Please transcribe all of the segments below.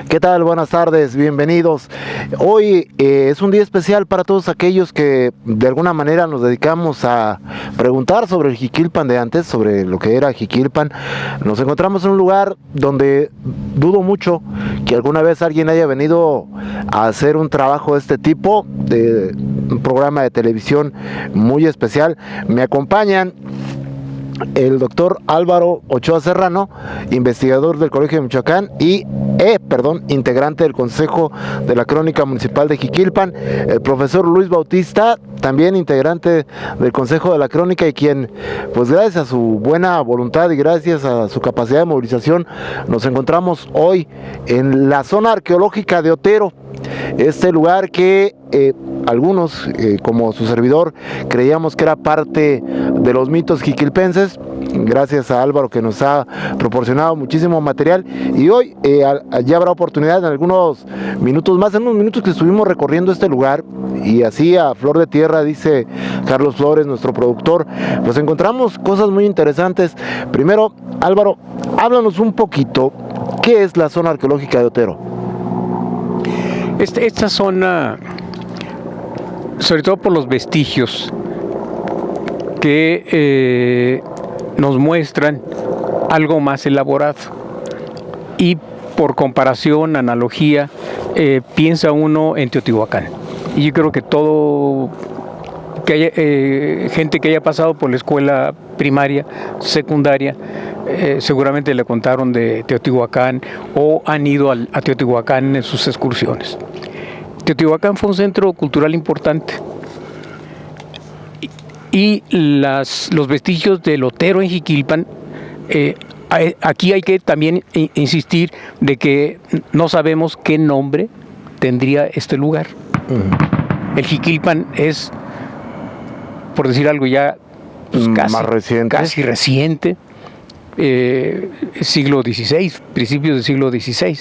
¿Qué tal? Buenas tardes, bienvenidos. Hoy es un día especial para todos aquellos que de alguna manera nos dedicamos a preguntar sobre el Jiquilpan de antes, sobre lo que era Jiquilpan. Nos encontramos en un lugar donde dudo mucho que alguna vez alguien haya venido a hacer un trabajo de este tipo, de un programa de televisión muy especial. Me acompañan el doctor Álvaro Ochoa Serrano, investigador del Colegio de Michoacán y integrante del Consejo de la Crónica Municipal de Jiquilpan, el profesor Luis Bautista, también integrante del Consejo de la Crónica y quien, pues gracias a su buena voluntad y gracias a su capacidad de movilización, nos encontramos hoy en la zona arqueológica de Otero, este lugar que algunos, como su servidor, creíamos que era parte de los mitos jiquilpenses, gracias a Álvaro que nos ha proporcionado muchísimo material, y hoy ya habrá oportunidad en algunos minutos más, en unos minutos que estuvimos recorriendo este lugar, y así a flor de tierra, dice Carlos Flores, nuestro productor, pues encontramos cosas muy interesantes. Primero, Álvaro, háblanos un poquito, ¿qué es la zona arqueológica de Otero? Esta zona, sobre todo por los vestigios que nos muestran algo más elaborado y por comparación, analogía, piensa uno en Teotihuacán. Y yo creo que todo que haya, gente que haya pasado por la escuela primaria, secundaria, seguramente le contaron de Teotihuacán o han ido a Teotihuacán en sus excursiones. Teotihuacán fue un centro cultural importante y los vestigios del Otero en Jiquilpan, aquí hay que también insistir de que no sabemos qué nombre tendría este lugar. El Jiquilpan es, por decir algo ya, pues casi reciente, siglo XVI, principios del siglo XVI.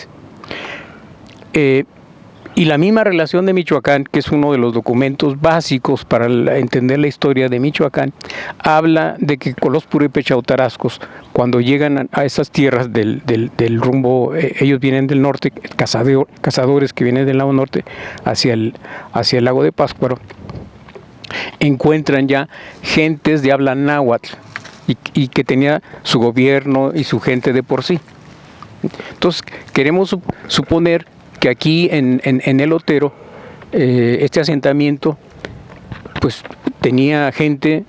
Y la misma relación de Michoacán, que es uno de los documentos básicos para entender la historia de Michoacán, habla de que con los purépechautarascos, cuando llegan a esas tierras del rumbo, ellos vienen del norte, cazadores que vienen del lado norte hacia el lago de Pátzcuaro, encuentran ya gentes de habla náhuatl y que tenía su gobierno y su gente de por sí. Entonces queremos suponer que aquí en el Otero, este asentamiento, pues tenía gente,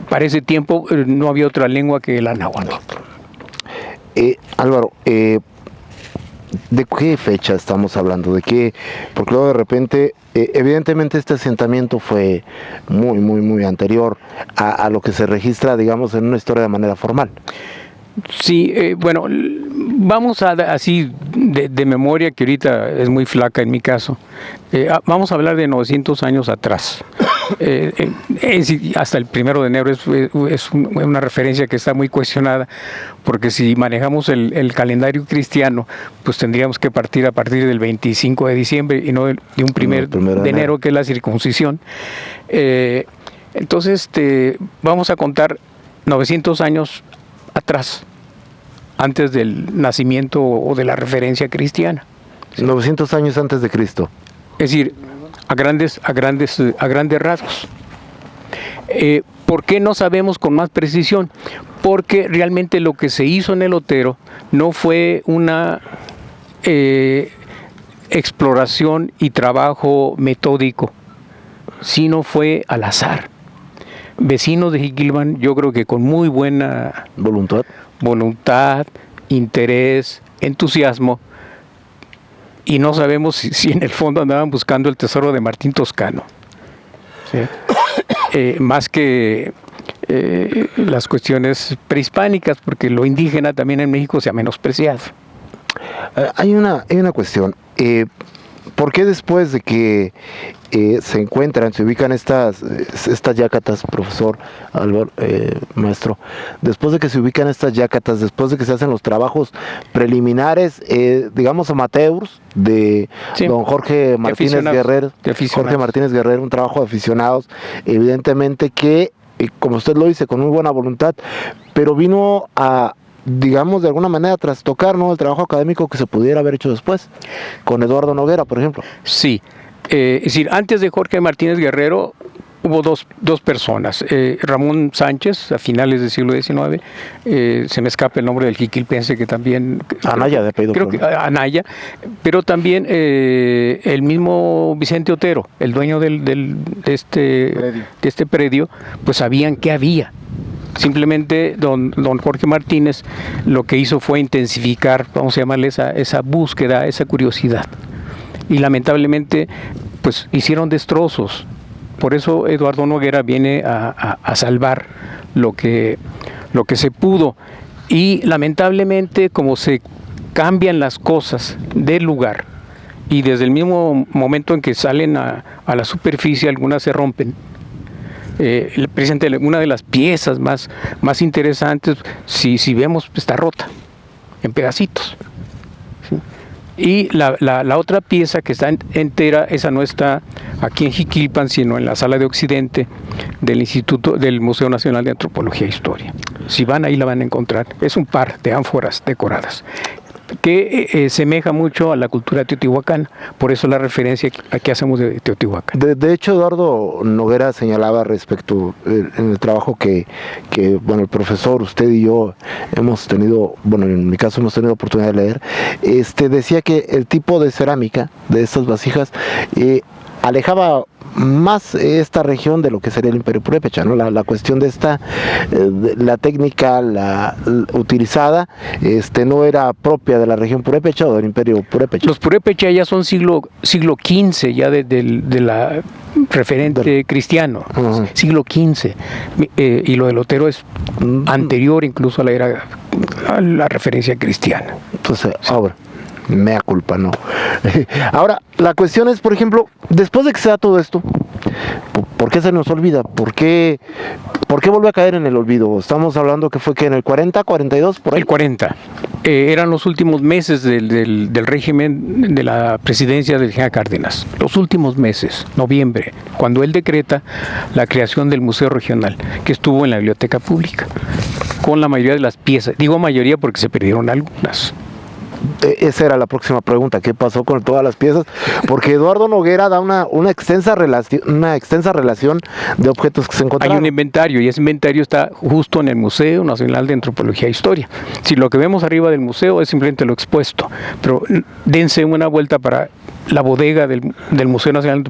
para ese tiempo no había otra lengua que la náhuatl. Álvaro, ¿de qué fecha estamos hablando? ¿De qué? Porque luego de repente, evidentemente este asentamiento fue muy anterior a lo que se registra, digamos, en una historia de manera formal. Sí, bueno, vamos a así de memoria, que ahorita es muy flaca en mi caso, vamos a hablar de 900 años atrás. Hasta el 1 de enero es una referencia que está muy cuestionada, porque si manejamos el calendario cristiano, pues tendríamos que partir a partir del 25 de diciembre y no de un 1 de enero, que es la circuncisión. Entonces, vamos a contar 900 años atrás, antes del nacimiento o de la referencia cristiana. 900 años antes de Cristo. Es decir, a grandes rasgos. ¿Por qué no sabemos con más precisión? Porque realmente lo que se hizo en el Otero no fue una exploración y trabajo metódico, sino fue al azar. Vecinos de Jiquilpan, yo creo que con muy buena voluntad, interés, entusiasmo, y no sabemos si en el fondo andaban buscando el tesoro de Martín Toscano, ¿sí? Más que las cuestiones prehispánicas, porque lo indígena también en México se ha menospreciado. Hay una cuestión. ¿Por qué después de que se ubican estas yácatas, profesor Álvaro, maestro, después de que se ubican estas yácatas, después de que se hacen los trabajos preliminares, digamos amateurs, de don Jorge Martínez Guerrero, un trabajo de aficionados, evidentemente que, como usted lo dice, con muy buena voluntad, pero vino a digamos, de alguna manera trastocar, ¿no?, el trabajo académico que se pudiera haber hecho después, con Eduardo Noguera, por ejemplo. Sí, es decir, antes de Jorge Martínez Guerrero hubo dos personas. Ramón Sánchez, a finales del siglo XIX, se me escapa el nombre del jiquilpense que también... Anaya, de apellido. Creo que Anaya, pero también el mismo Vicente Otero, el dueño de este predio, pues sabían qué había. Simplemente don Jorge Martínez lo que hizo fue intensificar, vamos a llamarle esa búsqueda, esa curiosidad. Y lamentablemente, pues hicieron destrozos. Por eso Eduardo Noguera viene a salvar lo que se pudo. Y lamentablemente, como se cambian las cosas del lugar, y desde el mismo momento en que salen a la superficie, algunas se rompen. Precisamente una de las piezas más interesantes, si vemos, está rota en pedacitos. ¿Sí? Y la otra pieza que está entera, esa no está aquí en Jiquilpan, sino en la sala de Occidente del Museo Nacional de Antropología e Historia. Si van ahí la van a encontrar. Es un par de ánforas decoradas que semeja mucho a la cultura teotihuacana, por eso la referencia que hacemos de Teotihuacán. De hecho, Eduardo Noguera señalaba respecto en el trabajo que bueno, el profesor, usted y yo hemos tenido, bueno, en mi caso hemos tenido oportunidad de leer, decía que el tipo de cerámica de estas vasijas alejaba más esta región de lo que sería el Imperio Purépecha, ¿no? La cuestión de la técnica utilizada no era propia de la región purépecha o del Imperio Purépecha. Los Purépecha ya son siglo XV, ya de la referente cristiano, siglo XV, y lo del Otero es anterior incluso a la referencia cristiana. Entonces, ahora, mea culpa, ¿no? Ahora, la cuestión es, por ejemplo, después de que se da todo esto, ¿por qué se nos olvida? ¿Por qué vuelve a caer en el olvido? Estamos hablando que fue que en el 40, 42, por ahí. El 40. Eran los últimos meses del régimen de la presidencia del general Cárdenas. Los últimos meses, noviembre, cuando él decreta la creación del Museo Regional, que estuvo en la Biblioteca Pública, con la mayoría de las piezas. Digo mayoría porque se perdieron algunas. Esa era la próxima pregunta, ¿qué pasó con todas las piezas? Porque Eduardo Noguera da una extensa relación de objetos que se encontraron. Hay un inventario y ese inventario está justo en el Museo Nacional de Antropología e Historia. Si lo que vemos arriba del museo es simplemente lo expuesto, pero dense una vuelta para la bodega del Museo Nacional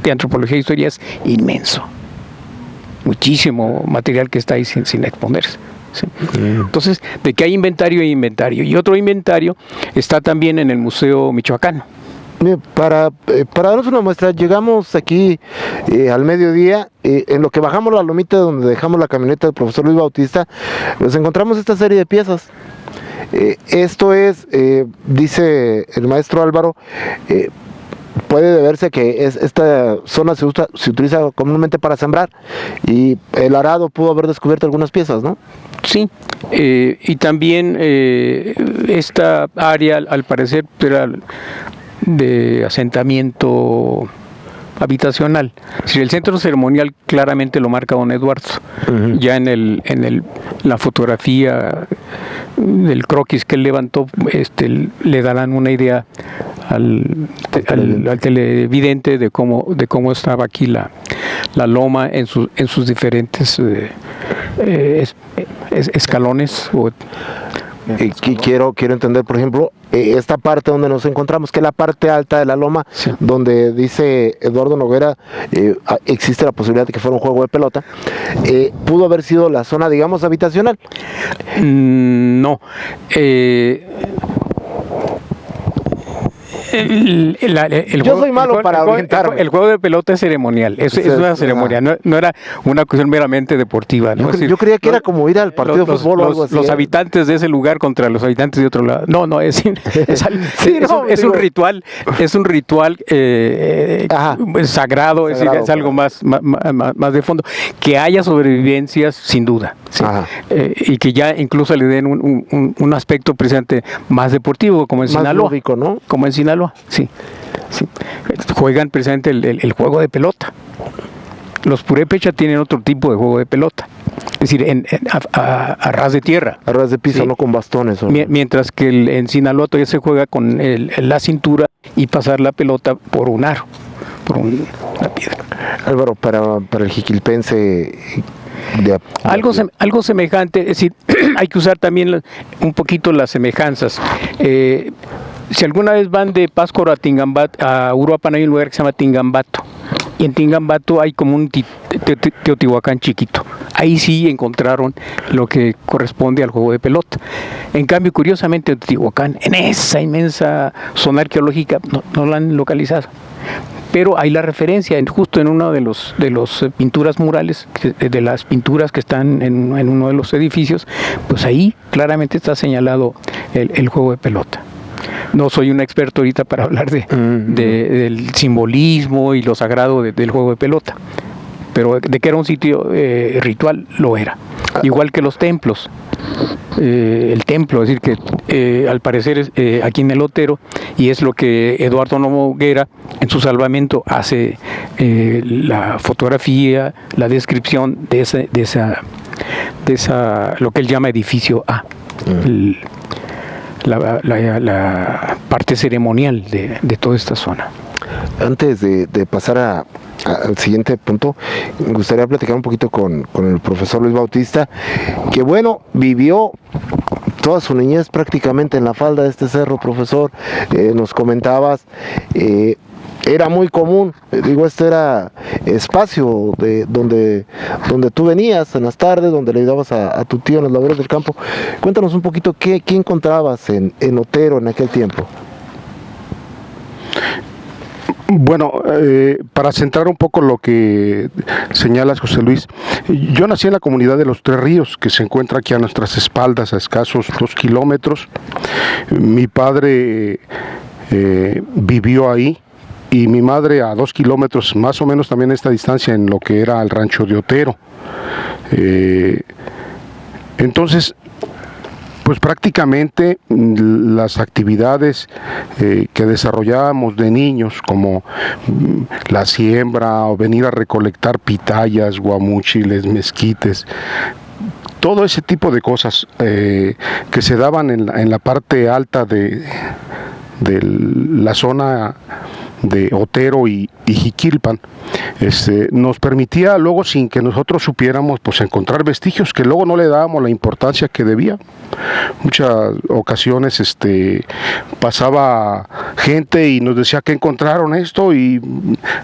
de Antropología e Historia, es inmenso. Muchísimo material que está ahí sin exponerse. Sí. Entonces, de que hay inventario, hay inventario. Y otro inventario está también en el Museo Michoacano. Para darnos una muestra, llegamos aquí al mediodía, en lo que bajamos la lomita donde dejamos la camioneta del profesor Luis Bautista, pues encontramos esta serie de piezas. Esto es, dice el maestro Álvaro, puede deberse que esta zona se utiliza comúnmente para sembrar y el arado pudo haber descubierto algunas piezas, ¿no? Sí, y también esta área al parecer era de asentamiento habitacional. Si el centro ceremonial claramente lo marca don Eduardo, ya en la fotografía del croquis que él levantó, le darán una idea al televidente de cómo estaba aquí la loma en sus diferentes escalones. Quiero entender, por ejemplo, esta parte donde nos encontramos, que es la parte alta de la loma, sí, donde dice Eduardo Noguera existe la posibilidad de que fuera un juego de pelota. ¿Pudo haber sido la zona, digamos, habitacional? No. Yo soy malo para orientarme. El juego de pelota es ceremonial, es una ceremonia, no era una cuestión meramente deportiva, ¿no? Yo creía que era como ir al partido de fútbol o algo así. Los habitantes de ese lugar contra los habitantes de otro lado. No, es un ritual, sagrado, es algo más de fondo. Que haya sobrevivencias, sin duda, ¿sí? Y que ya incluso le den un aspecto presente más deportivo, como en Sinaloa. Más lúdico, ¿no? Como en Sinaloa, sí. Juegan precisamente el juego de pelota. Los purépecha tienen otro tipo de juego de pelota. es decir, a ras de tierra. A ras de piso, Sí. no con bastones. ¿O? Mientras que en Sinaloa todavía se juega con la cintura y pasar la pelota por un aro, por una piedra. Álvaro, para el jiquilpense, Algo semejante, es decir, hay que usar también un poquito las semejanzas. Si alguna vez van de Pátzcuaro a Uruapan, hay un lugar que se llama Tingambato. Y en Tingambato hay como un Teotihuacán chiquito. Ahí sí encontraron lo que corresponde al juego de pelota. En cambio, curiosamente, Teotihuacán, en esa inmensa zona arqueológica, no lo han localizado. Pero hay la referencia, justo en una de los pinturas murales, de las pinturas que están en uno de los edificios, pues ahí claramente está señalado el juego de pelota. No soy un experto ahorita para hablar del simbolismo y lo sagrado del juego de pelota, pero de que era un sitio ritual, lo era. Igual que los templos. El templo, es decir, que al parecer es aquí en el Otero, y es lo que Eduardo Noguera en su Salvamento hace la fotografía, la descripción de esa lo que él llama edificio A. La parte ceremonial de toda esta zona. Antes de pasar al siguiente punto, me gustaría platicar un poquito con el profesor Luis Bautista, que bueno, vivió toda su niñez prácticamente en la falda de este cerro, profesor. Nos comentabas, era muy común, este era espacio donde tú venías en las tardes, donde le ayudabas a tu tío en las labores del campo. Cuéntanos un poquito qué encontrabas en Otero en aquel tiempo. Bueno, para centrar un poco lo que señalas, José Luis, yo nací en la comunidad de Los Tres Ríos, que se encuentra aquí a nuestras espaldas, a escasos 2 kilómetros. Mi padre vivió ahí, y mi madre a 2 kilómetros, más o menos también a esta distancia, en lo que era el rancho de Otero. Entonces, pues prácticamente las actividades que desarrollábamos de niños, como la siembra o venir a recolectar pitayas, guamúchiles, mezquites, todo ese tipo de cosas que se daban en la parte alta de la zona de Otero y Jiquilpan, nos permitía luego, sin que nosotros supiéramos, pues encontrar vestigios que luego no le dábamos la importancia que debía. Muchas ocasiones pasaba gente y nos decía que encontraron esto, y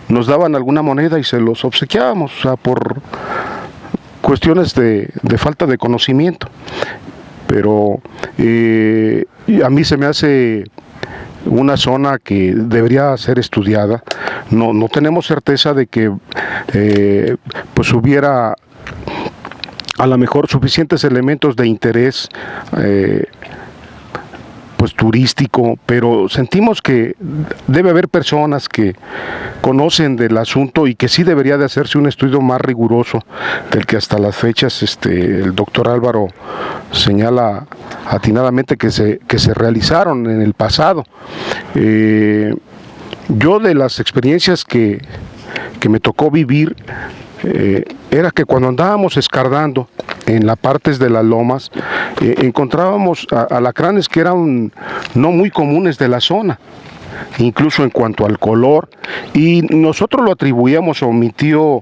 nos daban alguna moneda y se los obsequiábamos, o sea, por cuestiones de falta de conocimiento. Pero a mí se me hace una zona que debería ser estudiada. No tenemos certeza de que pues hubiera a lo mejor suficientes elementos de interés pues turístico, pero sentimos que debe haber personas que conocen del asunto y que sí debería de hacerse un estudio más riguroso del que hasta las fechas el doctor Álvaro señala atinadamente que se realizaron en el pasado. Yo, de las experiencias que me tocó vivir, era que cuando andábamos escardando en las partes de las lomas, encontrábamos alacranes que eran no muy comunes de la zona, incluso en cuanto al color, y nosotros lo atribuíamos a mi tío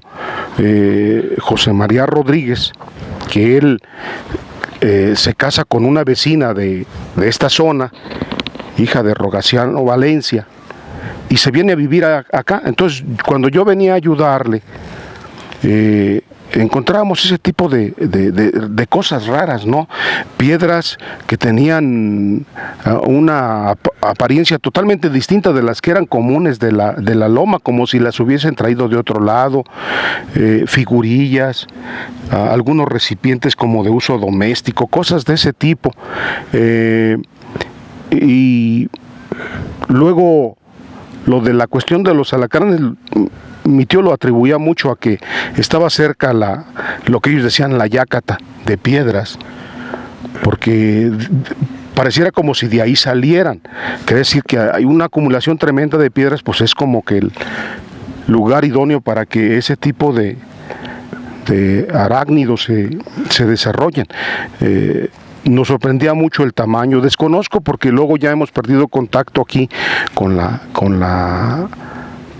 José María Rodríguez, que él se casa con una vecina de esta zona, hija de Rogaciano Valencia, y se viene a vivir acá. Entonces, cuando yo venía a ayudarle, encontrábamos ese tipo de cosas raras, ¿no? Piedras que tenían una apariencia totalmente distinta de las que eran comunes de la loma, como si las hubiesen traído de otro lado, figurillas, algunos recipientes como de uso doméstico, cosas de ese tipo. Y luego, lo de la cuestión de los alacranes, mi tío lo atribuía mucho a que estaba cerca lo que ellos decían la yácata de piedras, porque pareciera como si de ahí salieran. Quiere decir que hay una acumulación tremenda de piedras, pues es como que el lugar idóneo para que ese tipo de arácnidos se desarrollen. Nos sorprendía mucho el tamaño. Desconozco porque luego ya hemos perdido contacto aquí con la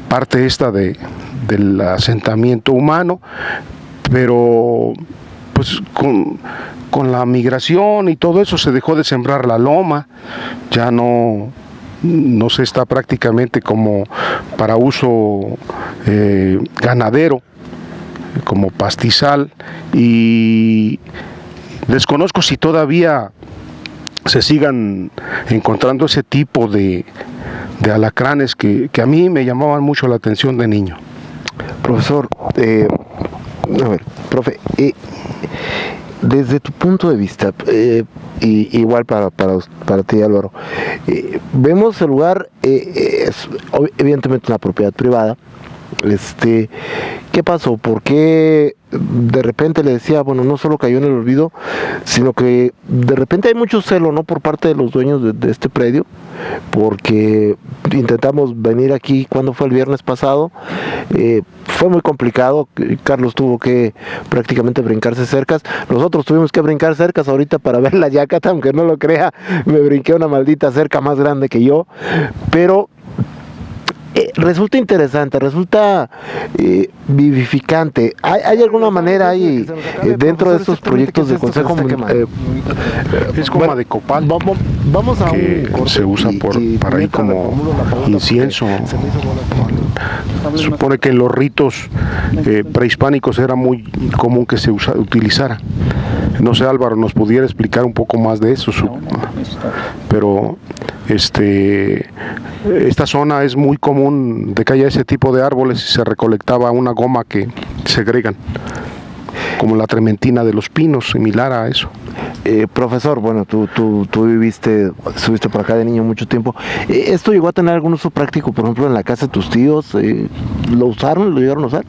parte esta del asentamiento humano, pero pues con la migración y todo eso se dejó de sembrar la loma, ya no se está prácticamente como para uso ganadero, como pastizal, y desconozco si todavía se sigan encontrando ese tipo de alacranes que a mí me llamaban mucho la atención de niño. Profesor, a ver, profe, desde tu punto de vista, y igual para ti, Álvaro, vemos el lugar, es evidentemente una propiedad privada. ¿Qué pasó? ¿Por qué de repente le decía, bueno, no solo cayó en el olvido, sino que de repente hay mucho celo, ¿no?, por parte de los dueños de este predio? Porque intentamos venir aquí, cuando fue el viernes pasado, fue muy complicado. Carlos tuvo que prácticamente brincarse cercas, nosotros tuvimos que brincar cercas ahorita para ver la Yacata, aunque no lo crea, me brinqué una maldita cerca más grande que yo, pero resulta interesante, resulta vivificante. ¿Hay alguna manera ahí dentro de estos proyectos de consejo? Es goma de copal. Vamos a que se usa para ir como incienso. Supone que en los ritos prehispánicos era muy común que se utilizara. No sé, Álvaro, ¿nos pudiera explicar un poco más de eso? Pero esta zona es muy común de que haya ese tipo de árboles y se recolectaba una goma que segregan, como la trementina de los pinos, similar a eso. Profesor, bueno, tú estuviste por acá de niño mucho tiempo. ¿Esto llegó a tener algún uso práctico, por ejemplo, en la casa de tus tíos? ¿Lo usaron? ¿Lo llegaron a usar?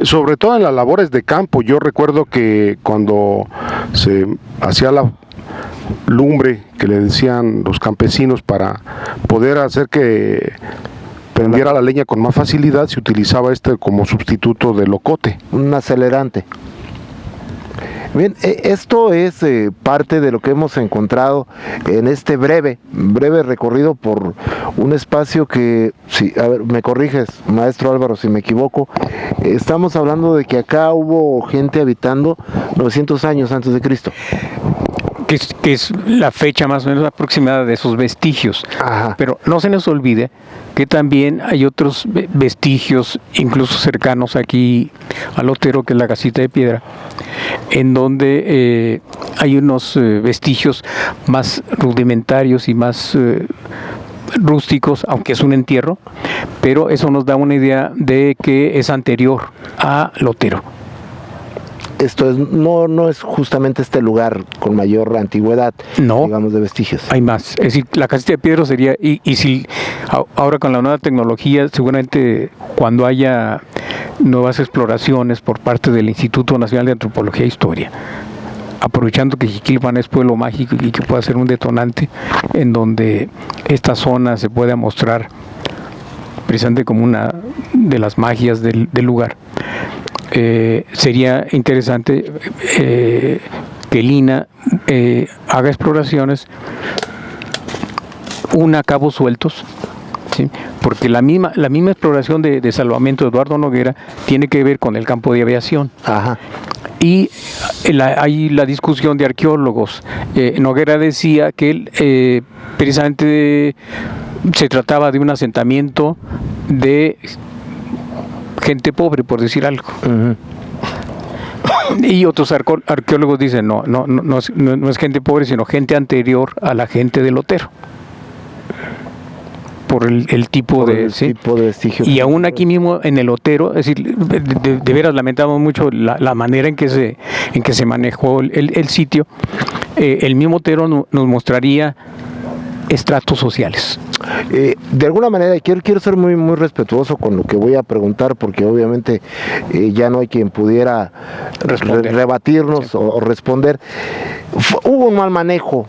Sobre todo en las labores de campo. Yo recuerdo que cuando se hacía la lumbre, que le decían los campesinos, para poder hacer que prendiera la leña con más facilidad, se utilizaba como sustituto del locote. Un acelerante. Bien, esto es parte de lo que hemos encontrado en este breve recorrido por un espacio que, sí, a ver, me corriges, maestro Álvaro, si me equivoco, estamos hablando de que acá hubo gente habitando 900 años antes de Cristo. Que es la fecha más o menos aproximada de esos vestigios. Ajá. Pero no se nos olvide que también hay otros vestigios, incluso cercanos aquí al Otero, que es la Casita de Piedra, en donde hay unos vestigios más rudimentarios y más rústicos, aunque es un entierro, pero eso nos da una idea de que es anterior a Lotero. Esto no es justamente este lugar con mayor antigüedad, no, digamos, de vestigios. Hay más. Es decir, la Casita de Piedra sería, y si ahora con la nueva tecnología, seguramente cuando haya nuevas exploraciones por parte del Instituto Nacional de Antropología e Historia, aprovechando que Jiquilpan es pueblo mágico y que pueda ser un detonante en donde esta zona se pueda mostrar precisamente como una de las magias del lugar. Sería interesante que el INAH haga exploraciones a cabos sueltos, ¿sí? Porque la misma exploración de salvamento de Eduardo Noguera tiene que ver con el campo de aviación. Ajá. Y hay la discusión de arqueólogos. Noguera decía que él precisamente se trataba de un asentamiento de gente pobre, por decir algo. Uh-huh. Y otros arqueólogos dicen no es gente pobre, sino gente anterior a la gente del Otero, por el tipo de vestigio. Y aún aquí mismo en el Otero, es decir, de veras lamentamos mucho la manera en que se manejó el sitio. El mismo Otero nos mostraría estratos sociales. De alguna manera, y quiero ser muy, muy respetuoso con lo que voy a preguntar, porque obviamente ya no hay quien pudiera rebatirnos, sí, o responder. Hubo un mal manejo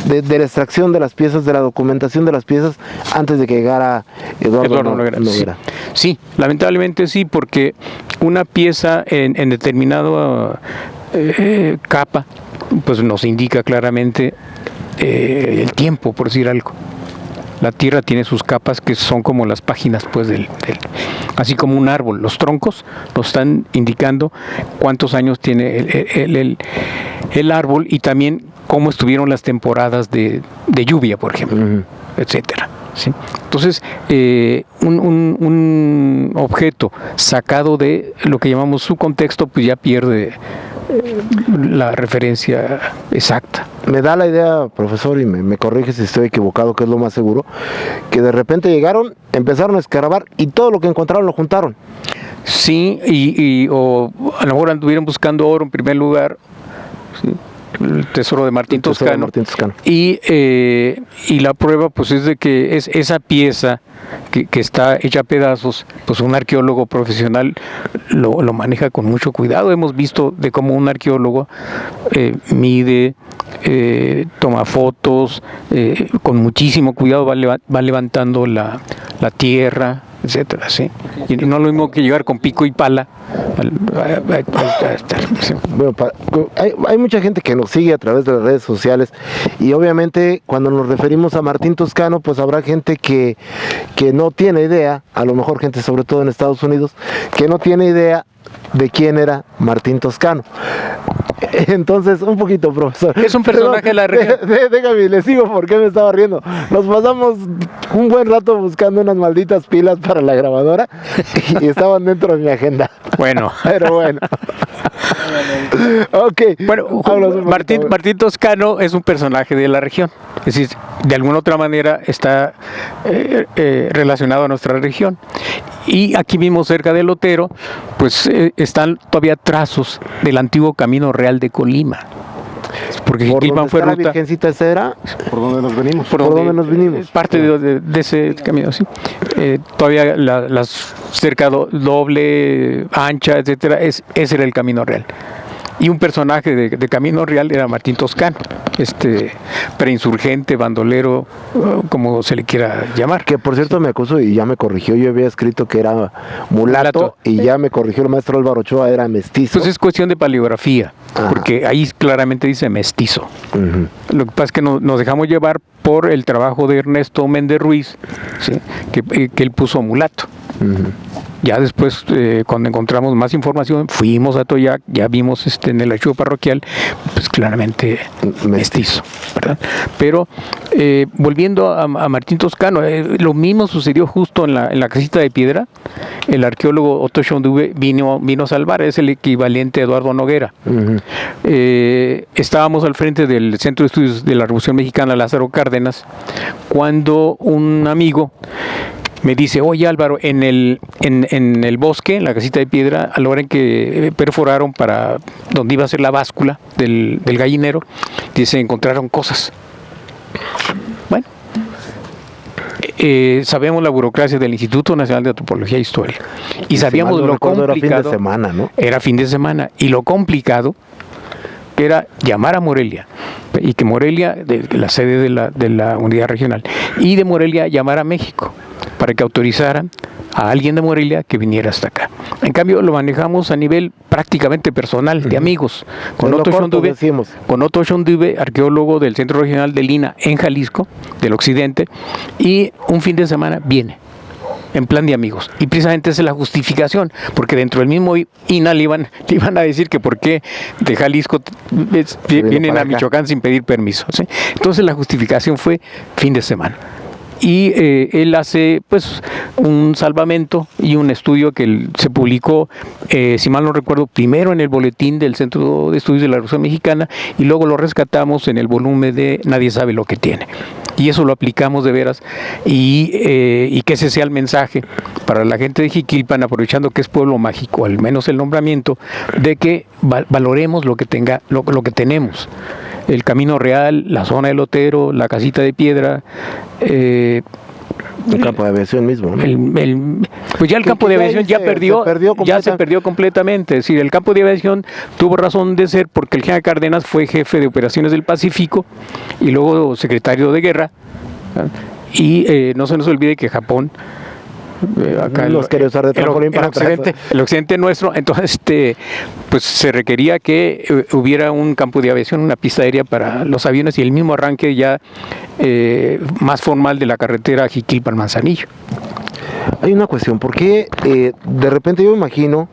de la extracción de las piezas, de la documentación de las piezas, antes de que llegara Eduardo Noguera. Sí, lamentablemente sí, porque una pieza en determinada capa, pues nos indica claramente el tiempo, por decir algo. La tierra tiene sus capas que son como las páginas, pues, así como un árbol. Los troncos nos están indicando cuántos años tiene el árbol, y también cómo estuvieron las temporadas de lluvia, por ejemplo, etcétera. ¿Sí? Entonces, un objeto sacado de lo que llamamos su contexto, pues ya pierde la referencia exacta. Me da la idea, profesor, y me corrige si estoy equivocado, que es lo más seguro, que de repente llegaron, empezaron a escarbar y todo lo que encontraron lo juntaron. Sí, o a lo mejor anduvieron buscando oro en primer lugar, ¿sí? El tesoro de Martín Toscano. Y la prueba, pues, es de que es esa pieza que está hecha a pedazos, pues un arqueólogo profesional lo maneja con mucho cuidado. Hemos visto de cómo un arqueólogo mide, toma fotos, con muchísimo cuidado va levantando la tierra, etcétera, ¿sí? Y no es lo mismo que llegar con pico y pala. Bueno, hay mucha gente que nos sigue a través de las redes sociales, y obviamente cuando nos referimos a Martín Toscano, pues habrá gente que no tiene idea, a lo mejor gente sobre todo en Estados Unidos, que no tiene idea de quién era Martín Toscano. Entonces, un poquito, profesor. Es un personaje de la región. Déjame, le sigo porque me estaba riendo. Nos pasamos un buen rato buscando unas malditas pilas para la grabadora y estaban dentro de mi agenda. Bueno. Pero bueno. Ok. Bueno, Martín Toscano es un personaje de la región. Es decir, de alguna otra manera está relacionado a nuestra región. Y aquí mismo, cerca del Otero, pues están todavía trazos del antiguo Camino Real de Colima. Porque Jiquilpan fue ruta. ¿La Virgencita esa era? ¿Por dónde nos venimos? ¿Por dónde nos vinimos? Parte de ese camino, sí. Todavía las cerca doble, ancha, etcétera, ese era el Camino Real. Y un personaje de Camino Real era Martín Toscano, preinsurgente, bandolero, como se le quiera llamar. Que por cierto me acuso y ya me corrigió, yo había escrito que era mulato y ya me corrigió el maestro Álvaro Ochoa, era mestizo. Entonces es cuestión de paleografía, porque ahí claramente dice mestizo. Lo que pasa es que nos dejamos llevar por el trabajo de Ernesto Méndez Ruiz, ¿sí? que él puso mulato. Ya después, cuando encontramos más información, fuimos a Toyac, ya vimos en el archivo parroquial, pues claramente mestizo, ¿verdad? Pero volviendo a Martín Toscano, lo mismo sucedió justo en la casita de piedra. El arqueólogo Otto Schonduve vino a salvar, es el equivalente a Eduardo Noguera. Estábamos al frente del Centro de Estudios de la Revolución Mexicana, Lázaro Cárdenas, cuando un amigo me dice: oye, Álvaro, en el bosque, en la casita de piedra, a la hora en que perforaron para donde iba a ser la báscula del gallinero, dice, encontraron cosas. Bueno, sabemos la burocracia del Instituto Nacional de Antropología e Historia, y sabíamos lo complicado. Era fin de semana, ¿no? Era fin de semana, y lo complicado era llamar a Morelia, y que Morelia, la sede de la unidad regional, y de Morelia llamar a México, para que autorizaran a alguien de Morelia que viniera hasta acá. En cambio, lo manejamos a nivel prácticamente personal, de amigos, con Otto Schonduve, arqueólogo del Centro Regional de Lina en Jalisco, del occidente, y un fin de semana viene, en plan de amigos. Y precisamente esa es la justificación, porque dentro del mismo INA le iban a decir que por qué de Jalisco vienen a Michoacán sin pedir permiso, ¿sí? Entonces la justificación fue fin de semana. Y él hace pues un salvamento y un estudio que se publicó, si mal no recuerdo, primero en el boletín del Centro de Estudios de la Revolución Mexicana, y luego lo rescatamos en el volumen de Nadie sabe lo que tiene. Y eso lo aplicamos de veras, y que ese sea el mensaje para la gente de Jiquilpan, aprovechando que es pueblo mágico, al menos el nombramiento, de que valoremos lo que tenemos. el Camino Real, la zona del Lotero, la Casita de Piedra, el campo de aviación mismo, ¿no? Pues ya el campo de aviación ya se perdió completamente. Es decir, el campo de aviación tuvo razón de ser porque el general Cárdenas fue jefe de operaciones del Pacífico y luego secretario de guerra. Y no se nos olvide que Japón acá los quiere usar de trampolín para el occidente nuestro, entonces pues se requería que hubiera un campo de aviación, una pista aérea para los aviones y el mismo arranque ya más formal de la carretera Jiquilpan-Manzanillo. Hay una cuestión, ¿por qué de repente yo me imagino,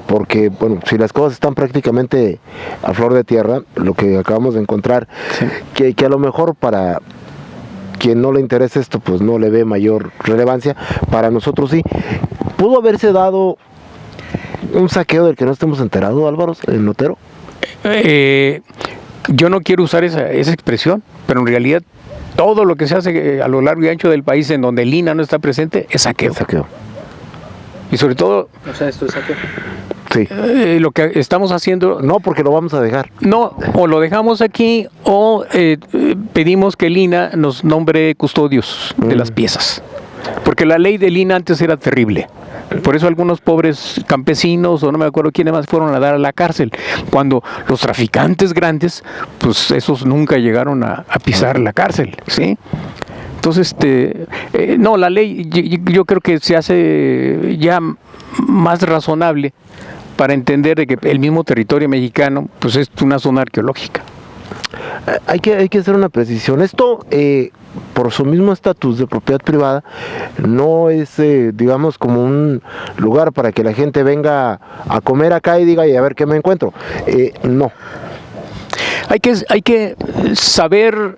porque bueno, si las cosas están prácticamente a flor de tierra, lo que acabamos de encontrar, sí, que a lo mejor para quien no le interesa esto, pues no le ve mayor relevancia, para nosotros sí. ¿Pudo haberse dado un saqueo del que no estemos enterados, Álvaro, el Lotero? Yo no quiero usar esa expresión, pero en realidad todo lo que se hace a lo largo y ancho del país en donde el INAH no está presente es saqueo. Y sobre todo... O sea, esto es saqueo. Sí. Lo que estamos haciendo... No, porque lo vamos a dejar. No, o lo dejamos aquí o pedimos que el INAH nos nombre custodios de las piezas. Porque la ley del INAH antes era terrible. Por eso algunos pobres campesinos, o no me acuerdo quiénes más, fueron a dar a la cárcel. Cuando los traficantes grandes, pues esos nunca llegaron a pisar la cárcel, ¿sí? Entonces, no, la ley yo creo que se hace ya más razonable para entender de que el mismo territorio mexicano pues es una zona arqueológica. Hay que hacer una precisión. Esto, por su mismo estatus de propiedad privada, no es, digamos, como un lugar para que la gente venga a comer acá y diga, y a ver qué me encuentro. No. Hay que saber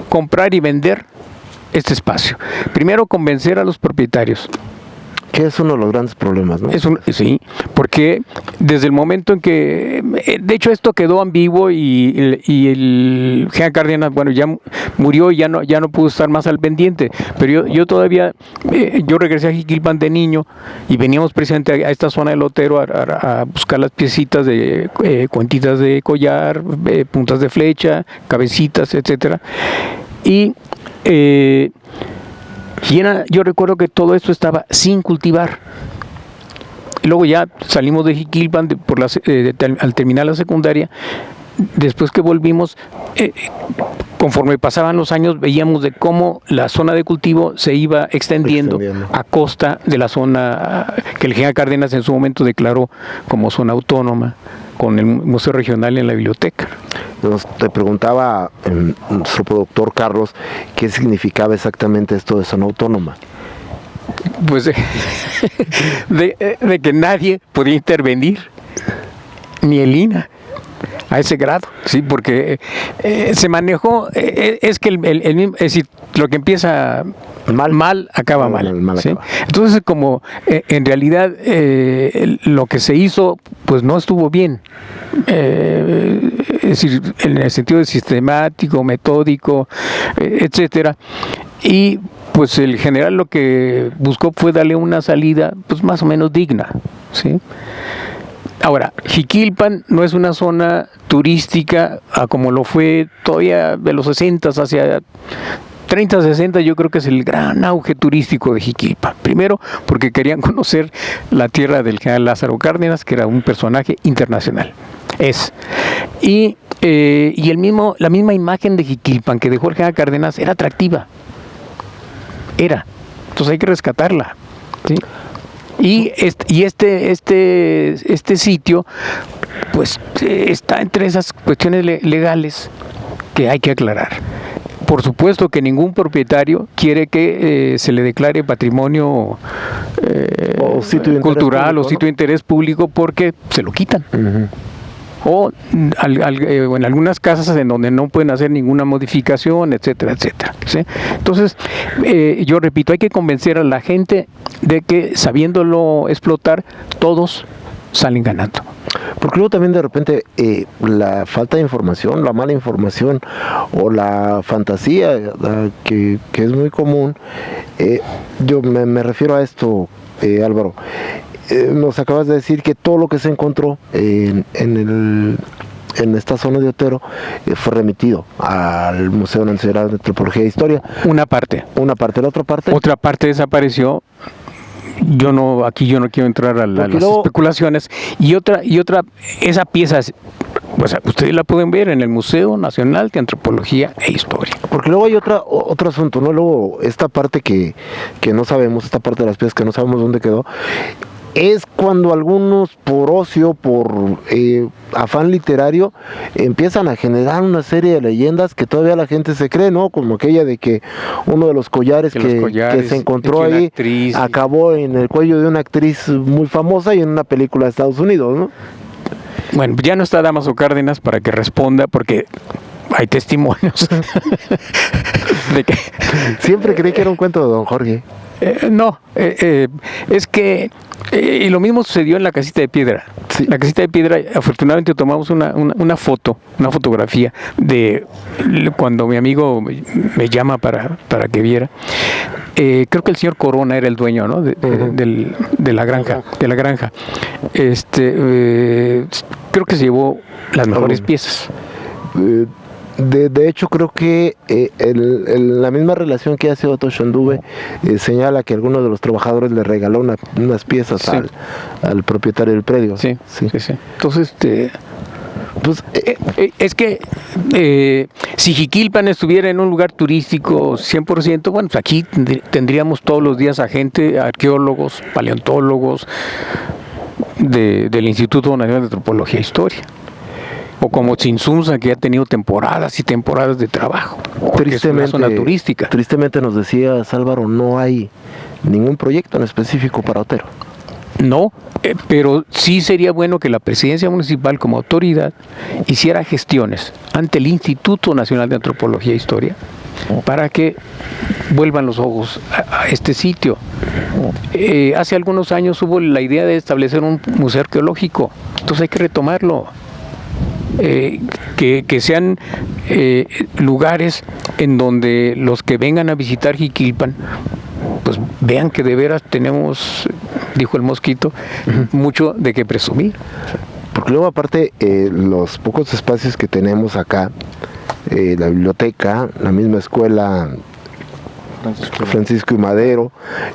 comprar y vender este espacio. Primero, convencer a los propietarios. Que es uno de los grandes problemas, ¿no? Sí, porque desde el momento en que, de hecho esto quedó ambiguo y el general Cárdenas, bueno, ya murió y ya no pudo estar más al pendiente, pero yo todavía, yo regresé a Jiquilpan de niño y veníamos precisamente a esta zona del Lotero a buscar las piecitas de cuentitas de collar, puntas de flecha, cabecitas, etcétera, y yo recuerdo que todo esto estaba sin cultivar. Luego ya salimos de Jiquilpan al terminar la secundaria. Después que volvimos, conforme pasaban los años, veíamos de cómo la zona de cultivo se iba extendiendo a costa de la zona que el general Cárdenas en su momento declaró como zona autónoma, con el Museo Regional en la biblioteca. Te preguntaba nuestro productor Carlos qué significaba exactamente esto de zona autónoma. Pues de que nadie podía intervenir, ni el INAH, a ese grado, sí, porque se manejó, es que es decir, lo que empieza mal acaba mal, ¿sí? Entonces, como en realidad lo que se hizo pues no estuvo bien, es decir, en el sentido de sistemático, metódico, etcétera, y pues el general lo que buscó fue darle una salida pues más o menos digna, ¿sí? Ahora, Jiquilpan no es una zona turística como lo fue todavía de los 60 hacia 30, 60, yo creo que es el gran auge turístico de Jiquilpan. Primero, porque querían conocer la tierra del general Lázaro Cárdenas, que era un personaje internacional. Y la misma imagen de Jiquilpan que dejó el general Cárdenas era atractiva. Entonces hay que rescatarla, ¿sí? Y este sitio pues está entre esas cuestiones legales que hay que aclarar. Por supuesto que ningún propietario quiere que se le declare patrimonio cultural o sitio de interés público porque se lo quitan. O en algunas casas en donde no pueden hacer ninguna modificación, etcétera, etcétera, ¿sí? Entonces, yo repito, hay que convencer a la gente de que sabiéndolo explotar, todos salen ganando. Porque luego también de repente la falta de información, la mala información o la fantasía que es muy común, yo me refiero a esto, Álvaro. Nos acabas de decir que todo lo que se encontró en en esta zona de Otero, fue remitido al Museo Nacional de Antropología e Historia. Una parte. La otra parte. Otra parte desapareció. Aquí yo no quiero entrar a las especulaciones. Y otra, esa pieza, pues ustedes la pueden ver en el Museo Nacional de Antropología e Historia. Porque luego hay otro asunto, ¿no? Luego esta parte que no sabemos, esta parte de las piezas que no sabemos dónde quedó, es cuando algunos por ocio, por afán literario, empiezan a generar una serie de leyendas que todavía la gente se cree, ¿no? Como aquella de que uno de los collares que se encontró ahí acabó en el cuello de una actriz muy famosa y en una película de Estados Unidos, ¿no? Bueno, ya no está Dámaso Cárdenas para que responda, porque hay testimonios de que... Siempre creí que era un cuento de don Jorge. No, es que y lo mismo sucedió en la Casita de Piedra. Sí. La Casita de Piedra, afortunadamente tomamos una fotografía de cuando mi amigo me llama para que viera. Creo que el señor Corona era el dueño, ¿no? de la granja. Creo que se llevó las mejores piezas. De hecho, creo que la misma relación que hace Otto Schanduve señala que alguno de los trabajadores le regaló unas piezas sí. al propietario del predio. Sí. Entonces, pues, es que si Jiquilpan estuviera en un lugar turístico 100%, bueno, pues aquí tendríamos todos los días a gente, arqueólogos, paleontólogos del Instituto Nacional de Antropología e Historia. O como Tzintzunza, que ha tenido temporadas y temporadas de trabajo. Porque es una zona turística. Tristemente nos decía Álvaro, no hay ningún proyecto en específico para Otero. No, pero sí sería bueno que la presidencia municipal como autoridad hiciera gestiones ante el Instituto Nacional de Antropología e Historia para que vuelvan los ojos a este sitio. Hace algunos años hubo la idea de establecer un museo arqueológico, entonces hay que retomarlo. Que sean lugares en donde los que vengan a visitar Jiquilpan pues vean que de veras tenemos, dijo el mosquito, mucho de qué presumir. Porque luego aparte los pocos espacios que tenemos acá, la biblioteca, la misma escuela Francisco y Madero,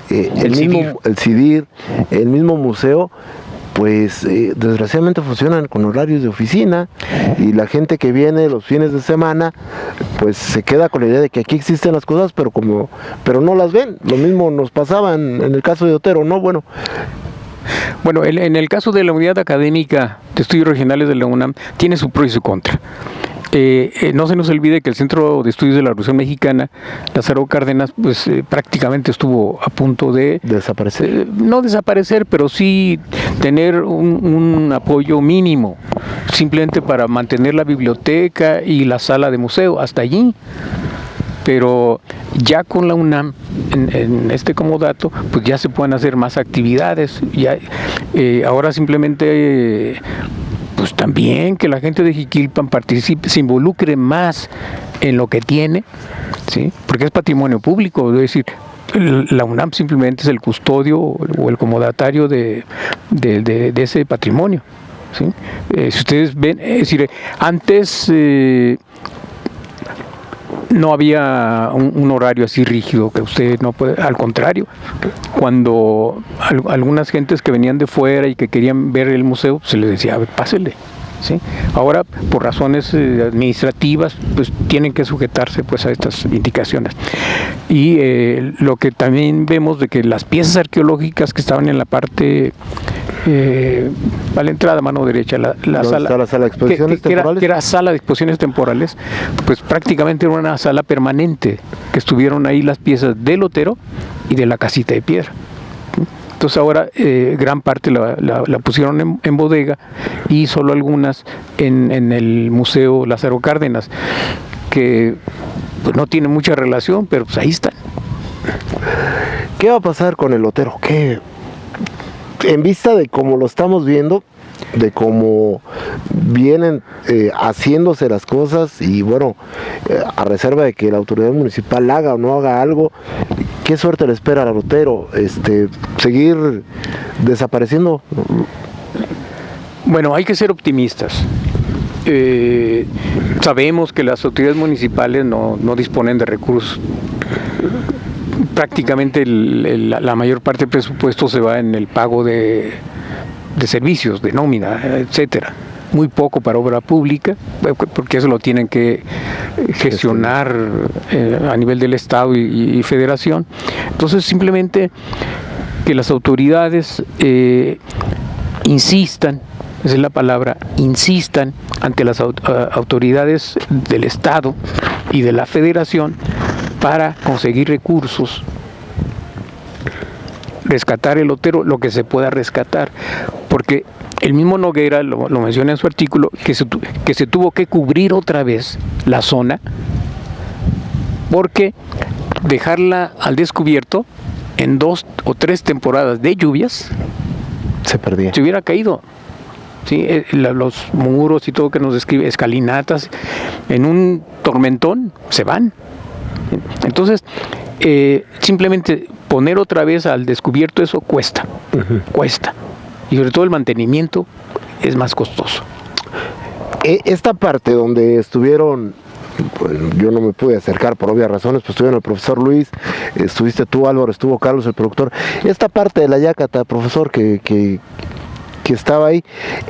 el CIDIR, el mismo museo, pues desgraciadamente funcionan con horarios de oficina y la gente que viene los fines de semana pues se queda con la idea de que aquí existen las cosas pero no las ven. Lo mismo nos pasaba en el caso de Otero, ¿no? Bueno, en el caso de la Unidad Académica de Estudios Regionales de la UNAM tiene su pro y su contra. No se nos olvide que el Centro de Estudios de la Revolución Mexicana, Lázaro Cárdenas, pues prácticamente estuvo a punto de desaparecer. No desaparecer, pero sí tener un apoyo mínimo, simplemente para mantener la biblioteca y la sala de museo, hasta allí. Pero ya con la UNAM, en este comodato, pues ya se pueden hacer más actividades. Ya, ahora simplemente... pues también que la gente de Jiquilpan participe, se involucre más en lo que tiene, ¿sí? Porque es patrimonio público, es decir, la UNAM simplemente es el custodio o el comodatario de ese patrimonio, ¿sí? Si ustedes ven, es decir, antes no había un horario así rígido que usted no puede, al contrario, cuando algunas gentes que venían de fuera y que querían ver el museo, se les decía, a ver, pásele, ¿sí? Ahora, por razones administrativas, pues tienen que sujetarse pues a estas indicaciones. Y lo que también vemos de que las piezas arqueológicas que estaban en la parte a la entrada a mano derecha, la sala de exposiciones temporales, que era sala de exposiciones temporales, pues prácticamente era una sala permanente, que estuvieron ahí las piezas del Otero y de la Casita de Piedra. Entonces ahora gran parte la pusieron en bodega y solo algunas en el Museo Lázaro Cárdenas, que pues no tiene mucha relación, pero pues ahí están. ¿Qué va a pasar con el Otero? ¿Qué? En vista de cómo lo estamos viendo, de cómo vienen haciéndose las cosas y bueno, a reserva de que la autoridad municipal haga o no haga algo, ¿qué suerte le espera al Otero? ¿Seguir desapareciendo? Bueno, hay que ser optimistas. sabemos que las autoridades municipales no disponen de recursos. Prácticamente la mayor parte del presupuesto se va en el pago de servicios, de nómina, etcétera. Muy poco para obra pública, porque eso lo tienen que gestionar a nivel del Estado y Federación. Entonces, simplemente que las autoridades insistan, esa es la palabra, insistan ante las autoridades del Estado y de la Federación para conseguir recursos, rescatar el Otero, lo que se pueda rescatar, porque el mismo Noguera lo menciona en su artículo, que se tuvo que cubrir otra vez la zona, porque dejarla al descubierto en 2 o 3 temporadas de lluvias se perdía. Se hubiera caído. ¿Sí? Los muros y todo que nos describe, escalinatas, en un tormentón se van. Entonces, simplemente poner otra vez al descubierto eso cuesta, cuesta. Y sobre todo el mantenimiento es más costoso. Esta parte donde estuvieron, pues, yo no me pude acercar por obvias razones, pues estuvieron el profesor Luis, estuviste tú, Álvaro, estuvo Carlos, el productor. Esta parte de la Yácata, profesor, que estaba ahí,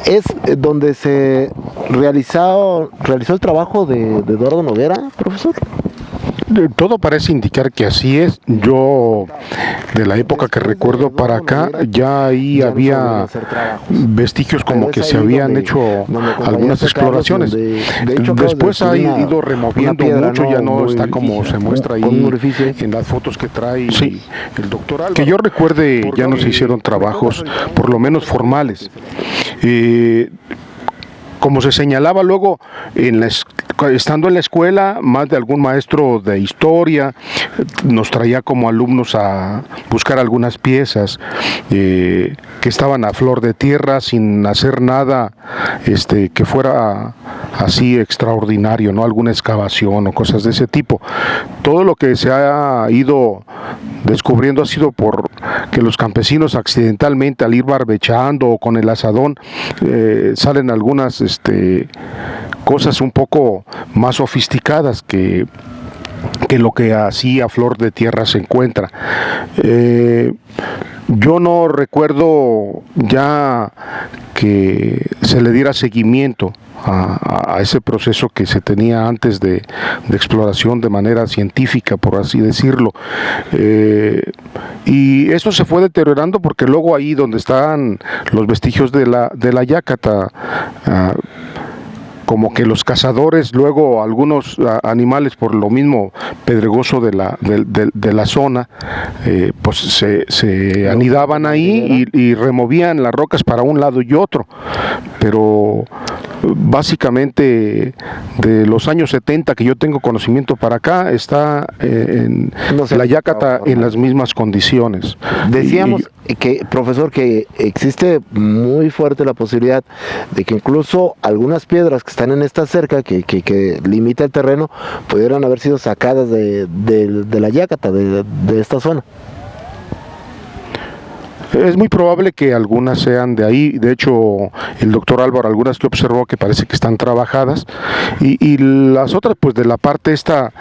es donde se realizó el trabajo de Eduardo Noguera, profesor. Todo parece indicar que así es. Yo, de la época que recuerdo para acá, ya ahí había vestigios como que se habían hecho algunas exploraciones. Después ha ido removiendo mucho, ya no está como se muestra ahí en las fotos que trae el doctor Álvaro. Que yo recuerde, ya no se hicieron trabajos, por lo menos formales. Como se señalaba luego, estando en la escuela, más de algún maestro de historia nos traía como alumnos a buscar algunas piezas que estaban a flor de tierra, sin hacer nada que fuera así extraordinario, ¿no? Alguna excavación o cosas de ese tipo. Todo lo que se ha ido descubriendo ha sido por que los campesinos accidentalmente, al ir barbechando o con el asadón, salen algunas cosas un poco más sofisticadas que lo que así a flor de tierra se encuentra. Yo no recuerdo ya que se le diera seguimiento a ese proceso que se tenía antes de exploración de manera científica, por así decirlo. Y esto se fue deteriorando porque luego ahí donde están los vestigios de la Yácata, como que los cazadores, luego algunos animales por lo mismo pedregoso de la zona, pues se anidaban ahí y removían las rocas para un lado y otro. Pero básicamente de los años 70 que yo tengo conocimiento para acá, está la Yácata en las mismas condiciones. Decíamos que, profesor, que existe muy fuerte la posibilidad de que incluso algunas piedras que están en esta cerca, que limita el terreno, pudieran haber sido sacadas de la Yácata, de esta zona. Es muy probable que algunas sean de ahí. De hecho, el doctor Álvaro, algunas que observó que parece que están trabajadas, y las otras pues de la parte esta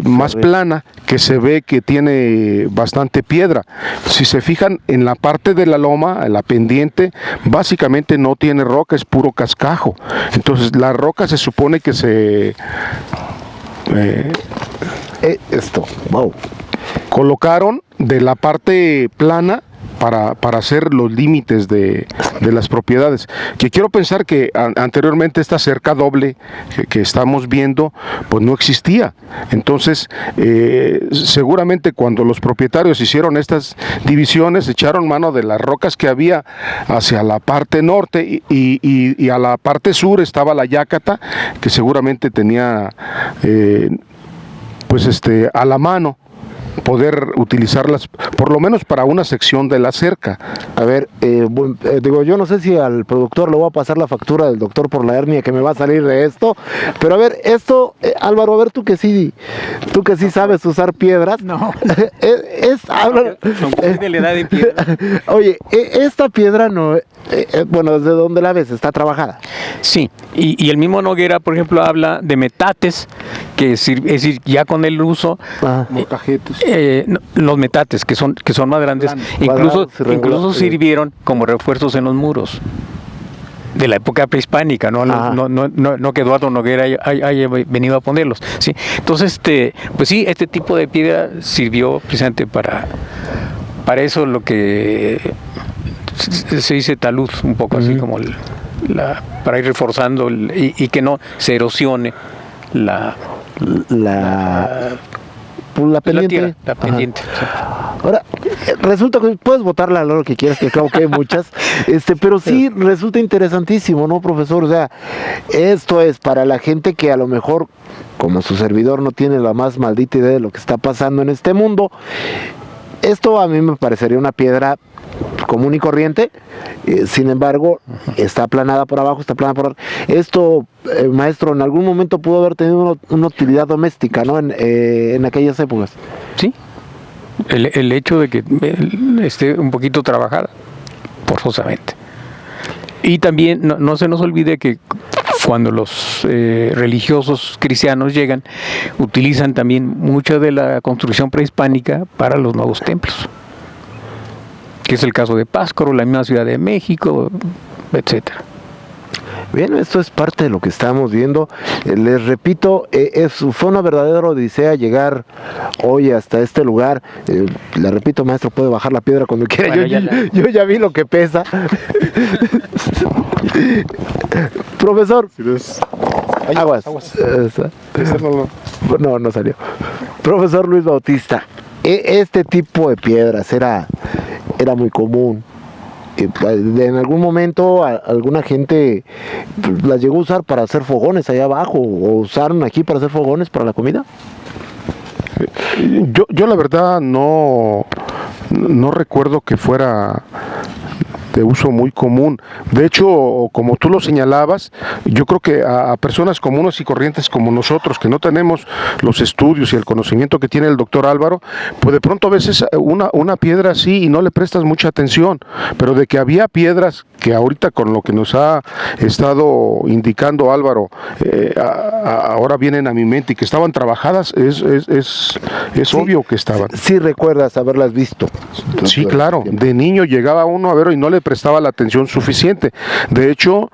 más plana, que se ve que tiene bastante piedra. Si se fijan en la parte de la loma, en la pendiente, básicamente no tiene roca, es puro cascajo. Entonces la roca se supone que se colocaron de la parte plana para hacer los límites de las propiedades, que quiero pensar que anteriormente esta cerca doble que estamos viendo pues no existía. Entonces seguramente cuando los propietarios hicieron estas divisiones, echaron mano de las rocas que había hacia la parte norte y a la parte sur estaba la Yácata, que seguramente tenía a la mano poder utilizarlas por lo menos para una sección de la cerca. A ver, digo, yo no sé si al productor le voy a pasar la factura del doctor por la hernia que me va a salir de esto, pero a ver, esto, Álvaro, a ver, tú que sí sabes usar piedras. No. Álvaro, de la edad de piedra. Oye, esta piedra no, bueno, ¿desde dónde la ves? ¿Está trabajada? Sí, y el mismo Noguera, por ejemplo, habla de metates, es decir, ya con el uso, Molcajetes. los metates, que son más grandes, incluso sirvieron como refuerzos en los muros de la época prehispánica, no que Eduardo Noguera haya venido a ponerlos, ¿sí? Entonces, pues sí, este tipo de piedra sirvió precisamente para eso, lo que se dice talud, un poco así como para ir reforzando y que no se erosione la pendiente. La pendiente. Sí. Ahora, resulta que puedes votarla a lo que quieras, que creo que hay muchas, pero sí resulta interesantísimo, ¿no, profesor? O sea, esto es para la gente que a lo mejor, como su servidor, no tiene la más maldita idea de lo que está pasando en este mundo. Esto a mí me parecería una piedra común y corriente, sin embargo, está aplanada por abajo, está aplanada por arriba. Esto, maestro, en algún momento pudo haber tenido una utilidad doméstica, ¿no? En aquellas épocas. Sí, el hecho de que esté un poquito trabajada, forzosamente. Y también no se nos olvide que cuando los religiosos cristianos llegan, utilizan también mucha de la construcción prehispánica para los nuevos templos, que es el caso de Pátzcuaro, la misma Ciudad de México, etcétera. Bien, esto es parte de lo que estamos viendo. Les repito, fue una verdadera odisea llegar hoy hasta este lugar. Le repito, maestro, puede bajar la piedra cuando quiera. Bueno, yo ya vi lo que pesa. Profesor. Aguas. No salió. Profesor Luis Bautista, este tipo de piedras era muy común. En algún momento alguna gente las llegó a usar para hacer fogones allá abajo, o usaron aquí para hacer fogones para la comida. Yo la verdad no recuerdo que fuera de uso muy común. De hecho, como tú lo señalabas, yo creo que a personas comunes y corrientes como nosotros, que no tenemos los estudios y el conocimiento que tiene el doctor Álvaro, pues de pronto a veces una piedra así y no le prestas mucha atención, pero de que había piedras que ahorita con lo que nos ha estado indicando Álvaro, ahora vienen a mi mente y que estaban trabajadas, es sí, obvio que estaban. Sí recuerdas haberlas visto. Sí, claro, de niño llegaba uno a ver y no le prestaba la atención suficiente. De hecho,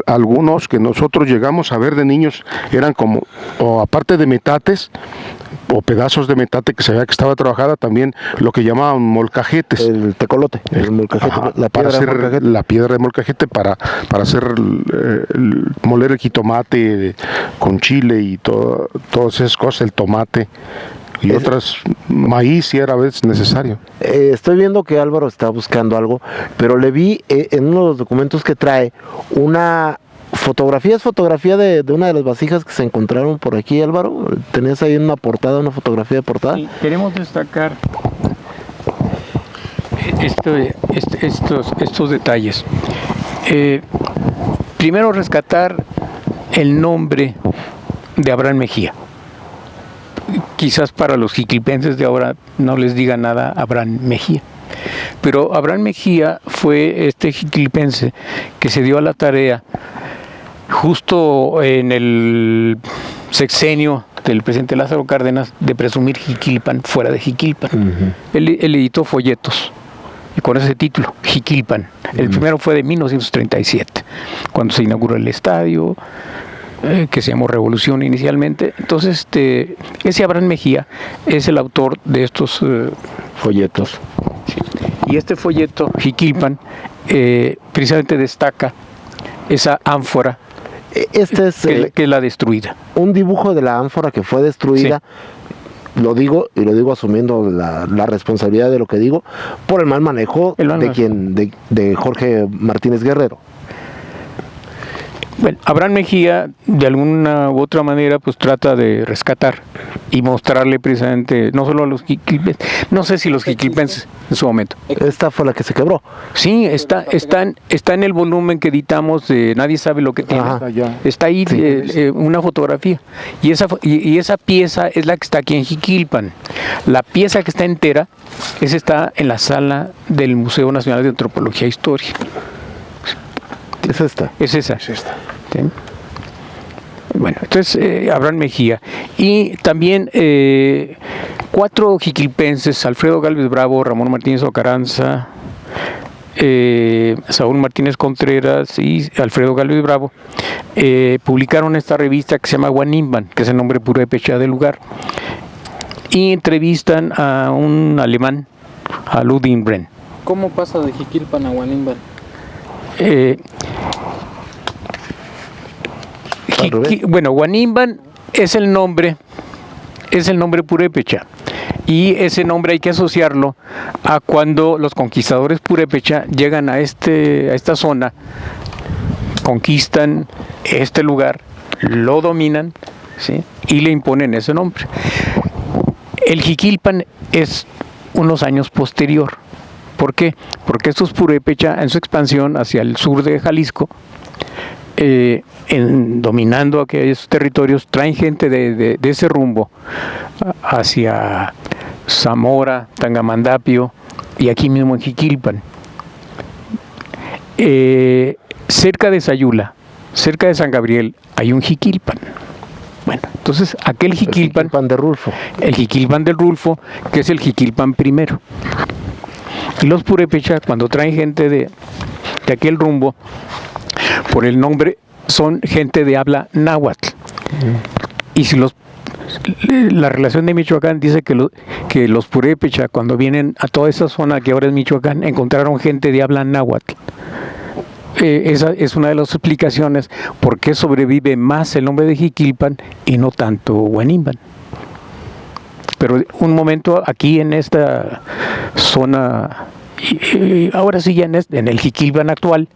algunos que nosotros llegamos a ver de niños eran como, o aparte de metates, o pedazos de metate que se veía que estaba trabajada, también lo que llamaban molcajetes. El tecolote, el molcajete, la piedra de molcajete para hacer moler el jitomate con chile y todas esas cosas, el tomate. Y otras, maíz si era a veces necesario. Estoy viendo que Álvaro está buscando algo, pero le vi en uno de los documentos que trae una fotografía, es fotografía de una de las vasijas que se encontraron por aquí, Álvaro. ¿Tenías ahí una portada, una fotografía de portada? Sí, queremos destacar estos detalles. Primero, rescatar el nombre de Abraham Mejía. Quizás para los jiquilpenses de ahora no les diga nada Abraham Mejía, pero Abraham Mejía fue este jiquilpense que se dio a la tarea justo en el sexenio del presidente Lázaro Cárdenas de presumir Jiquilpan fuera de Jiquilpan. Él editó folletos y con ese título, Jiquilpan. El primero fue de 1937, cuando se inauguró el estadio, que se llamó Revolución inicialmente. Entonces, ese Abraham Mejía es el autor de estos folletos. Sí. Y este folleto, Jiquilpan, precisamente destaca esa ánfora que es la destruida. Un dibujo de la ánfora que fue destruida. Sí. Lo digo asumiendo la responsabilidad de lo que digo, por el mal manejo de Jorge Martínez Guerrero. Bueno, Abraham Mejía, de alguna u otra manera, pues trata de rescatar y mostrarle precisamente, no solo a los jiquilpenses, no sé si los jiquilpenses en su momento. Esta fue la que se quebró. Sí, está en el volumen que editamos de Nadie sabe lo que tiene. Ajá. Está ahí una fotografía. Y esa pieza es la que está aquí en Jiquilpan. La pieza que está entera, esa está en la sala del Museo Nacional de Antropología e Historia. Es esta. Es esa. Es esta. ¿Sí? Bueno, entonces Abraham Mejía. Y también 4 jiquilpenses, Alfredo Gálvez Bravo, Ramón Martínez Ocaranza, Saúl Martínez Contreras y Alfredo Gálvez Bravo, publicaron esta revista que se llama Guanimban, que es el nombre purépecha del lugar, y entrevistan a un alemán, a Ludwig Brenn. ¿Cómo pasa de Jiquilpan a Guanimban? Bueno, Guanimban es el nombre purépecha, y ese nombre hay que asociarlo a cuando los conquistadores purépecha llegan a esta zona, conquistan este lugar, lo dominan, ¿sí? Y le imponen ese nombre. El Jiquilpan es unos años posterior. ¿Por qué? Porque estos purépecha en su expansión hacia el sur de Jalisco, dominando aquellos territorios, traen gente de ese rumbo hacia Zamora, Tangamandapio y aquí mismo en Jiquilpan. Cerca de Sayula, cerca de San Gabriel, hay un Jiquilpan. Bueno, entonces aquel Jiquilpan, El Jiquilpan de Rulfo. el Jiquilpan del Rulfo, que es el Jiquilpan primero. Y los purépecha, cuando traen gente de aquel rumbo, por el nombre, son gente de habla náhuatl. Y si la relación de Michoacán dice que los purépecha, cuando vienen a toda esa zona que ahora es Michoacán, encontraron gente de habla náhuatl. Esa es una de las explicaciones por qué sobrevive más el nombre de Jiquilpan y no tanto Guanimban. Pero un momento aquí en esta zona, ahora sí ya en el Jiquilpan actual,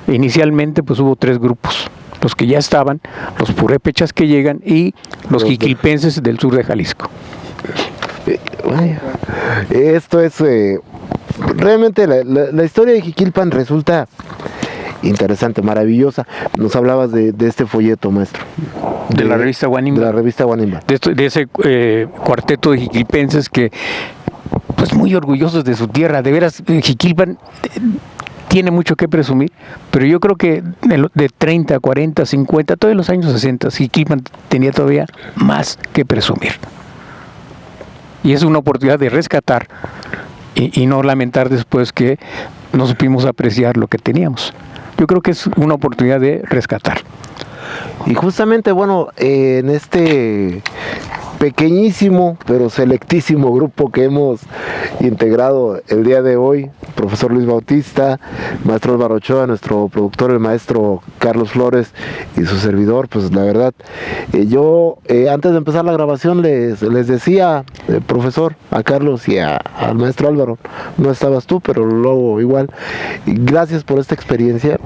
inicialmente pues hubo 3 grupos: los que ya estaban, los purépechas que llegan y los jiquilpenses del sur de Jalisco. Esto es realmente la historia de Jiquilpan resulta interesante, maravillosa. Nos hablabas de este folleto, maestro. De la revista Guanimban. De la revista Guanimban. De ese cuarteto de jiquilpenses que, pues muy orgullosos de su tierra. De veras, Jiquilpan tiene mucho que presumir, pero yo creo que de 30, 40, 50, todos los años 60, Jiquilpan tenía todavía más que presumir. Y es una oportunidad de rescatar y no lamentar después que no supimos apreciar lo que teníamos. Yo creo que es una oportunidad de rescatar. Y justamente, bueno, en este pequeñísimo pero selectísimo grupo que hemos integrado el día de hoy, profesor Luis Bautista, maestro Álvaro Ochoa, nuestro productor, el maestro Carlos Flores y su servidor, pues la verdad, yo antes de empezar la grabación les decía, profesor, a Carlos y al maestro Álvaro, no estabas tú, pero luego igual, gracias por esta experiencia.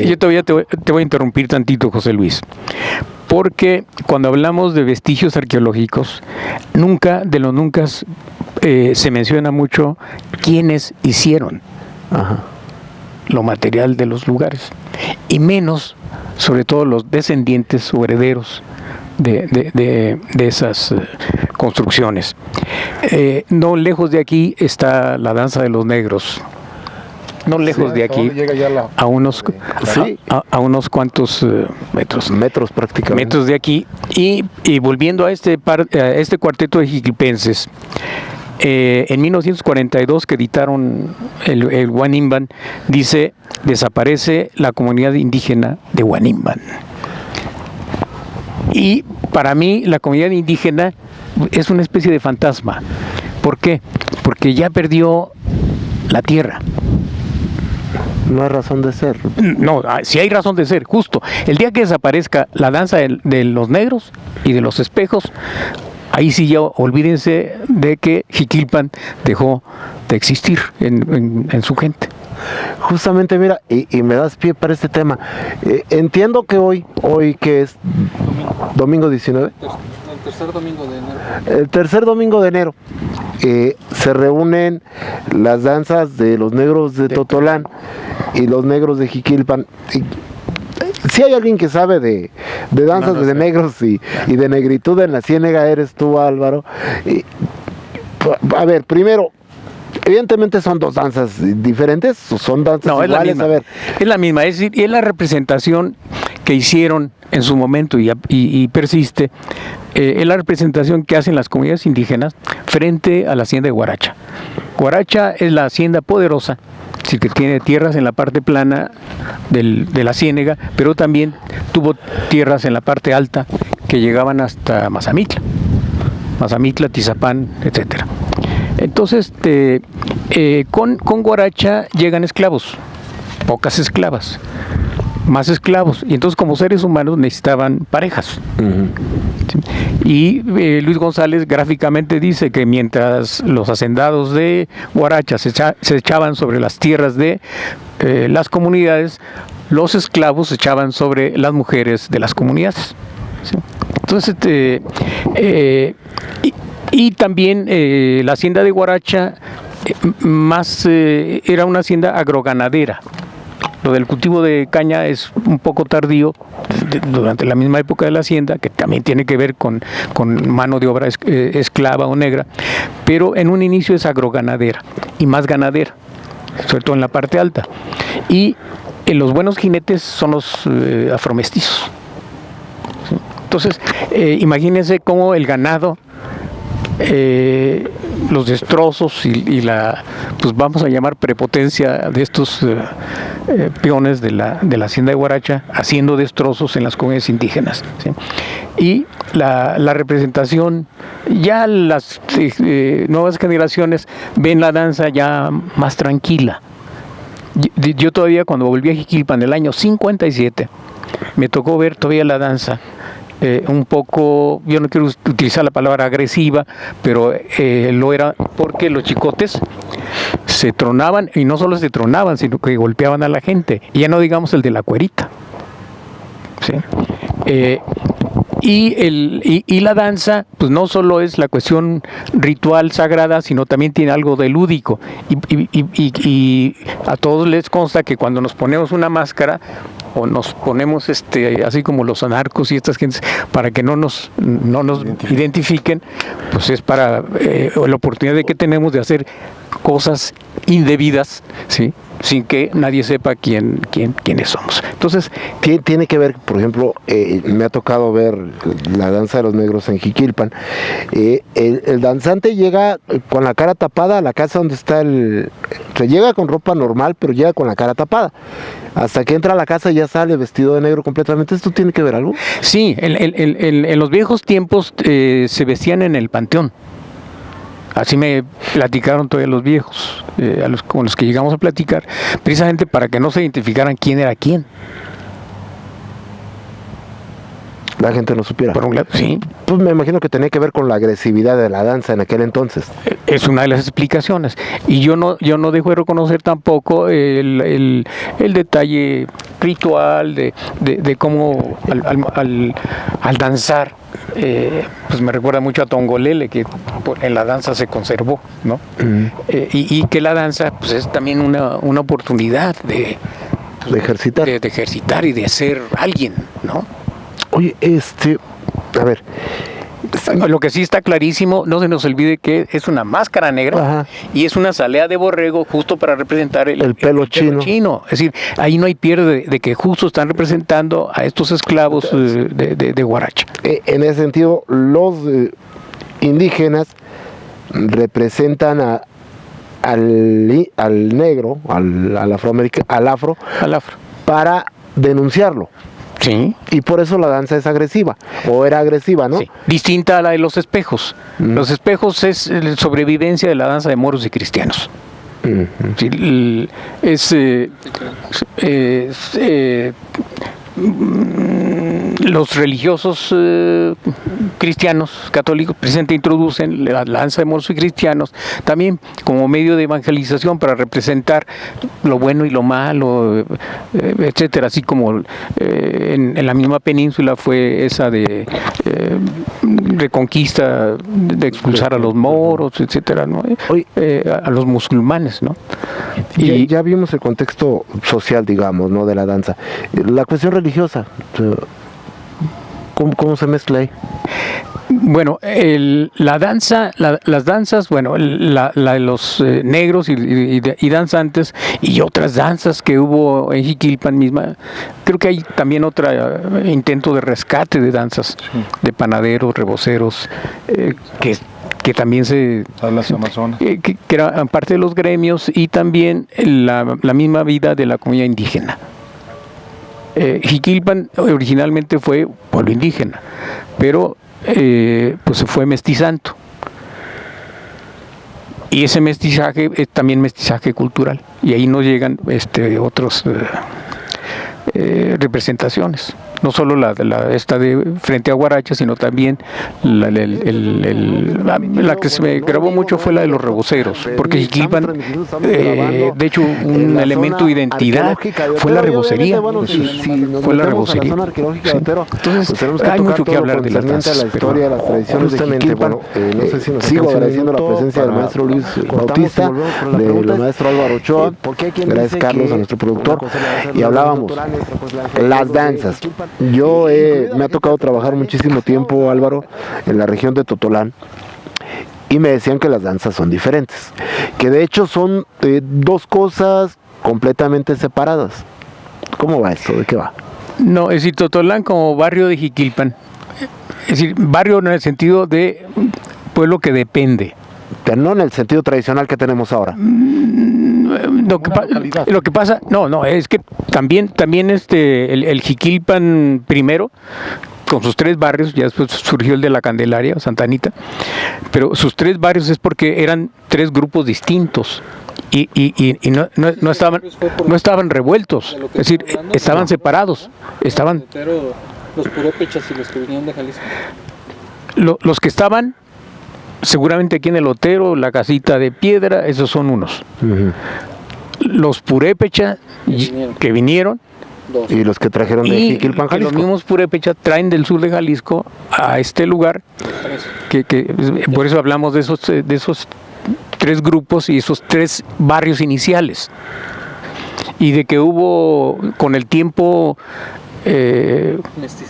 Yo todavía te voy a interrumpir tantito, José Luis, porque cuando hablamos de vestigios arqueológicos, nunca se menciona mucho quiénes hicieron lo material de los lugares, y menos, sobre todo, los descendientes o herederos de esas construcciones. No lejos de aquí está la danza de los negros. No lejos de aquí, a unos cuantos metros prácticamente. Metros de aquí. Y volviendo a este cuarteto de jiquilpenses, en 1942 que editaron el Guanimban, dice: desaparece la comunidad indígena de Guanimban. Y para mí la comunidad indígena es una especie de fantasma. ¿Por qué? Porque ya perdió la tierra. No hay razón de ser. No, sí hay razón de ser, justo. El día que desaparezca la danza de los negros y de los espejos, ahí sí ya olvídense de que Jiquilpan dejó existir en su gente. Justamente, mira, y me das pie para este tema. Entiendo que hoy que es domingo 19. El tercer domingo de enero. El tercer domingo de enero se reúnen las danzas de los negros de Totolán y los negros de Jiquilpan. Si hay alguien que sabe de danzas de negros y de negritud en la Ciénega, eres tú, Álvaro. A ver, primero, evidentemente son dos danzas diferentes, o son danzas no, iguales. Es la misma, a ver. es la misma, es decir, es la representación que hicieron en su momento y persiste, es la representación que hacen las comunidades indígenas frente a la hacienda de Huaracha. Huaracha es la hacienda poderosa, es decir, que tiene tierras en la parte plana de la Ciénega, pero también tuvo tierras en la parte alta que llegaban hasta Mazamitla, Tizapán, etcétera. Entonces, con Huaracha llegan esclavos, pocas esclavas, más esclavos, y entonces como seres humanos necesitaban parejas. Uh-huh. ¿Sí? Y Luis González gráficamente dice que mientras los hacendados de Huaracha se echaban sobre las tierras de las comunidades, los esclavos se echaban sobre las mujeres de las comunidades. ¿Sí? Entonces, y también la hacienda de Huaracha era una hacienda agroganadera. Lo del cultivo de caña es un poco tardío, durante la misma época de la hacienda, que también tiene que ver con mano de obra esclava o negra, pero en un inicio es agroganadera y más ganadera, sobre todo en la parte alta. Y los buenos jinetes son los afromestizos. ¿Sí? Entonces, imagínense cómo el ganado, los destrozos y la, pues vamos a llamar prepotencia de estos peones de la hacienda de Huaracha haciendo destrozos en las comunidades indígenas. ¿Sí? Y la representación, ya las nuevas generaciones ven la danza ya más tranquila. Yo todavía cuando volví a Jiquilpan en el año 57 me tocó ver todavía la danza un poco, yo no quiero utilizar la palabra agresiva, pero lo era porque los chicotes se tronaban, y no solo se tronaban, sino que golpeaban a la gente, y ya no digamos el de la cuerita. ¿Sí? Y la danza, pues no solo es la cuestión ritual sagrada, sino también tiene algo de lúdico. Y a todos les consta que cuando nos ponemos una máscara, o nos ponemos así como los anarcos y estas gentes, para que no nos identifiquen, pues es para la oportunidad que tenemos de hacer cosas indebidas, ¿sí?, sin que nadie sepa quiénes somos. Entonces, tiene que ver, por ejemplo, me ha tocado ver la danza de los negros en Jiquilpan. El danzante llega con la cara tapada a la casa donde está se llega con ropa normal, pero llega con la cara tapada. Hasta que entra a la casa ya sale vestido de negro completamente. ¿Esto tiene que ver algo? Sí, en los viejos tiempos se vestían en el panteón. Así me platicaron todavía los viejos, con los que llegamos a platicar, precisamente para que no se identificaran quién era quién. La gente no supiera. Por un lado, sí. Pues me imagino que tenía que ver con la agresividad de la danza en aquel entonces. Es una de las explicaciones. Y yo no dejo de reconocer tampoco el detalle ritual de cómo al danzar, pues me recuerda mucho a Tongolele, que en la danza se conservó, ¿no? Uh-huh. Y que la danza, pues es también una oportunidad de ejercitar. De ejercitar y de ser alguien, ¿no? Oye, a ver. Lo que sí está clarísimo, no se nos olvide que es una máscara negra. Ajá. Y es una salea de borrego justo para representar el pelo chino. Es decir, ahí no hay pierde de que justo están representando a estos esclavos de Huaracha. En ese sentido, los indígenas representan al negro, al afro, para denunciarlo. Sí. Y por eso la danza es agresiva, o era agresiva, ¿no? Sí. Distinta a la de los espejos. Uh-huh. Los espejos es la sobrevivencia de la danza de moros y cristianos. Uh-huh. Sí, los religiosos cristianos, católicos, precisamente introducen la danza de moros y cristianos también como medio de evangelización para representar lo bueno y lo malo, etcétera, así como en la misma península fue esa de conquista, de expulsar a los moros, etcétera, ¿no? A los musulmanes, ¿no? Y ya vimos el contexto social, digamos, ¿no?, de la danza. La cuestión religiosa, ¿cómo se mezcla ahí? Bueno, la danza, las danzas, bueno, la de los negros y danzantes y otras danzas que hubo en Jiquilpan misma, creo que hay también otro intento de rescate de danzas, de panaderos, reboceros, que también las amazonas, que eran parte de los gremios y también la misma vida de la comunidad indígena. Jiquilpan originalmente fue pueblo indígena, pero pues se fue mestizando, y ese mestizaje es también mestizaje cultural, y ahí nos llegan otros representaciones, no solo esta de frente a Huaracha, sino también la que se me grabó mucho fue la de los reboceros, porque Jiquilpan, de hecho, un elemento de identidad fue la rebocería. Fue la rebocería. Entonces, hay mucho que hablar de las danzas, la historia, las tradiciones de Jiquilpan. No sé si nos sigo agradeciendo la presencia del maestro Luis Bautista, del maestro Álvaro Ochoa, gracias Carlos, a nuestro productor, y hablábamos las danzas. Yo me ha tocado trabajar muchísimo tiempo, Álvaro, en la región de Totolán, y me decían que las danzas son diferentes, que de hecho son dos cosas completamente separadas. ¿Cómo va esto? ¿De qué va? No, es decir, Totolán como barrio de Jiquilpan, es decir, barrio en el sentido de pueblo que depende. Pero no en el sentido tradicional que tenemos ahora. Lo que pasa, no, es que también el Jiquilpan primero, con sus 3 barrios, ya después surgió el de la Candelaria, Santa Anita, pero sus 3 barrios es porque eran 3 grupos distintos. Y no estaban revueltos, es decir, estaban separados, estaban los purépechas y los que venían de Jalisco. Los que estaban seguramente aquí en el Otero, la casita de piedra, esos son unos. Los purépecha que vinieron, y los que trajeron de Jiquilpan, Jalisco. Los mismos purépecha traen del sur de Jalisco a este lugar, que por eso hablamos de esos 3 grupos y esos 3 barrios iniciales, y de que hubo con el tiempo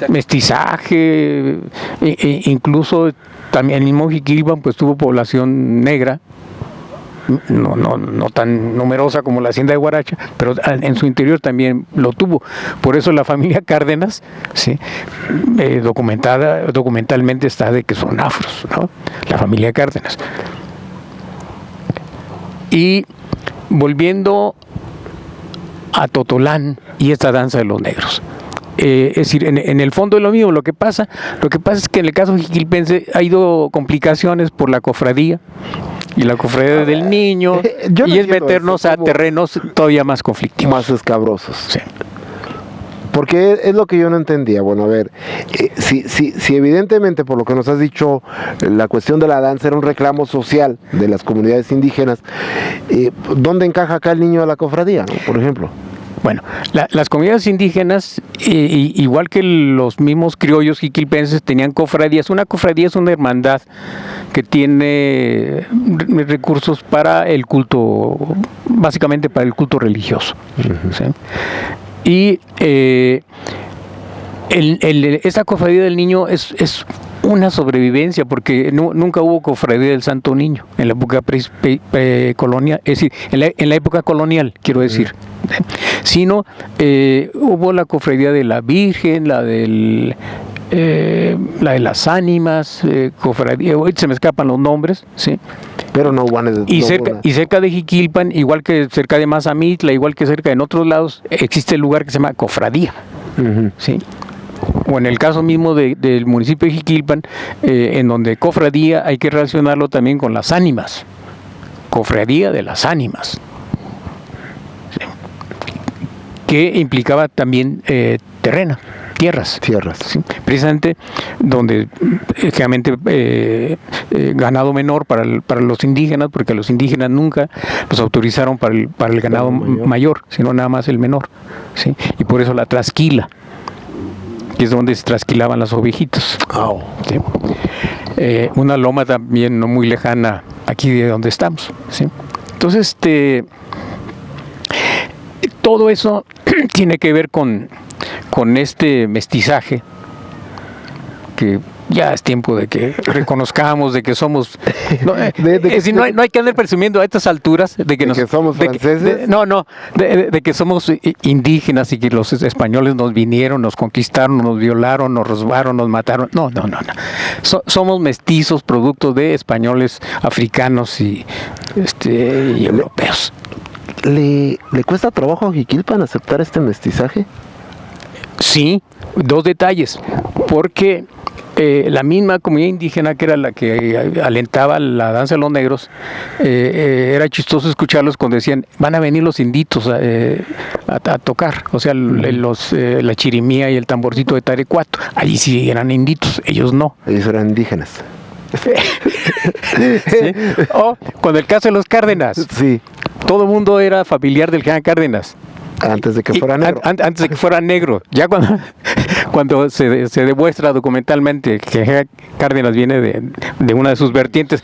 mestizaje, incluso también el mismo Jiquilpan pues tuvo población negra, no tan numerosa como la hacienda de Huaracha, pero en su interior también lo tuvo. Por eso la familia Cárdenas, ¿sí?, documentalmente está de que son afros, ¿no?, la familia Cárdenas. Y volviendo a Totolán y esta danza de los negros, es decir, en el fondo es lo mismo. Lo que pasa es que en el caso jiquilpense ha ido complicaciones por la cofradía y la cofradía del niño, y es meternos a terrenos todavía más conflictivos, más escabrosos. Sí. Porque es lo que yo no entendía. Bueno, a ver, si evidentemente por lo que nos has dicho la cuestión de la danza era un reclamo social de las comunidades indígenas, ¿dónde encaja acá el niño de la cofradía, ¿no?, por ejemplo? Bueno, las comunidades indígenas, igual que los mismos criollos jiquilpenses, tenían cofradías. Una cofradía es una hermandad que tiene recursos para el culto, básicamente para el culto religioso. ¿Sí? Y esta cofradía del niño es una sobrevivencia, porque nunca hubo cofradía del Santo Niño en la época colonial, es decir, en la época colonial, quiero decir, sino hubo la cofradía de la Virgen, la de las ánimas, cofradía, hoy se me escapan los nombres, ¿sí? Pero no hubo y cerca de Jiquilpan, igual que cerca de Mazamitla, igual que cerca en otros lados, existe el lugar que se llama cofradía, ¿sí? O en el caso mismo del municipio de Jiquilpan, en donde cofradía hay que relacionarlo también con las ánimas, cofradía de las ánimas, ¿sí?, que implicaba también tierras. Tierras. Sí, precisamente donde generalmente ganado menor para los indígenas, porque a los indígenas nunca los autorizaron para el ganado mayor, sino nada más el menor, ¿sí? Y por eso la trasquila, que es donde se trasquilaban las ovejitas. Oh. ¿Sí? Una loma también no muy lejana aquí de donde estamos, ¿sí? Entonces, todo eso tiene que ver con este mestizaje, que ya es tiempo de que reconozcamos de que somos... No, no hay que andar presumiendo a estas alturas de que somos franceses. De que somos indígenas y que los españoles nos vinieron, nos conquistaron, nos violaron, nos robaron, nos mataron. No. Somos mestizos, producto de españoles, africanos y europeos. ¿Le cuesta trabajo a Jiquilpan aceptar este mestizaje? Sí, dos detalles, porque la misma comunidad indígena, que era la que alentaba la danza de los negros, era chistoso escucharlos cuando decían, van a venir los inditos a tocar, o sea, la chirimía y el tamborcito de Tarecuato. Allí sí eran inditos, ellos no. Ellos eran indígenas. ¿Sí? O con el caso de los Cárdenas. Sí. Todo el mundo era familiar del general Cárdenas. Antes de que fuera negro. Antes de que fuera negro. Ya cuando se demuestra documentalmente que Cárdenas viene de una de sus vertientes,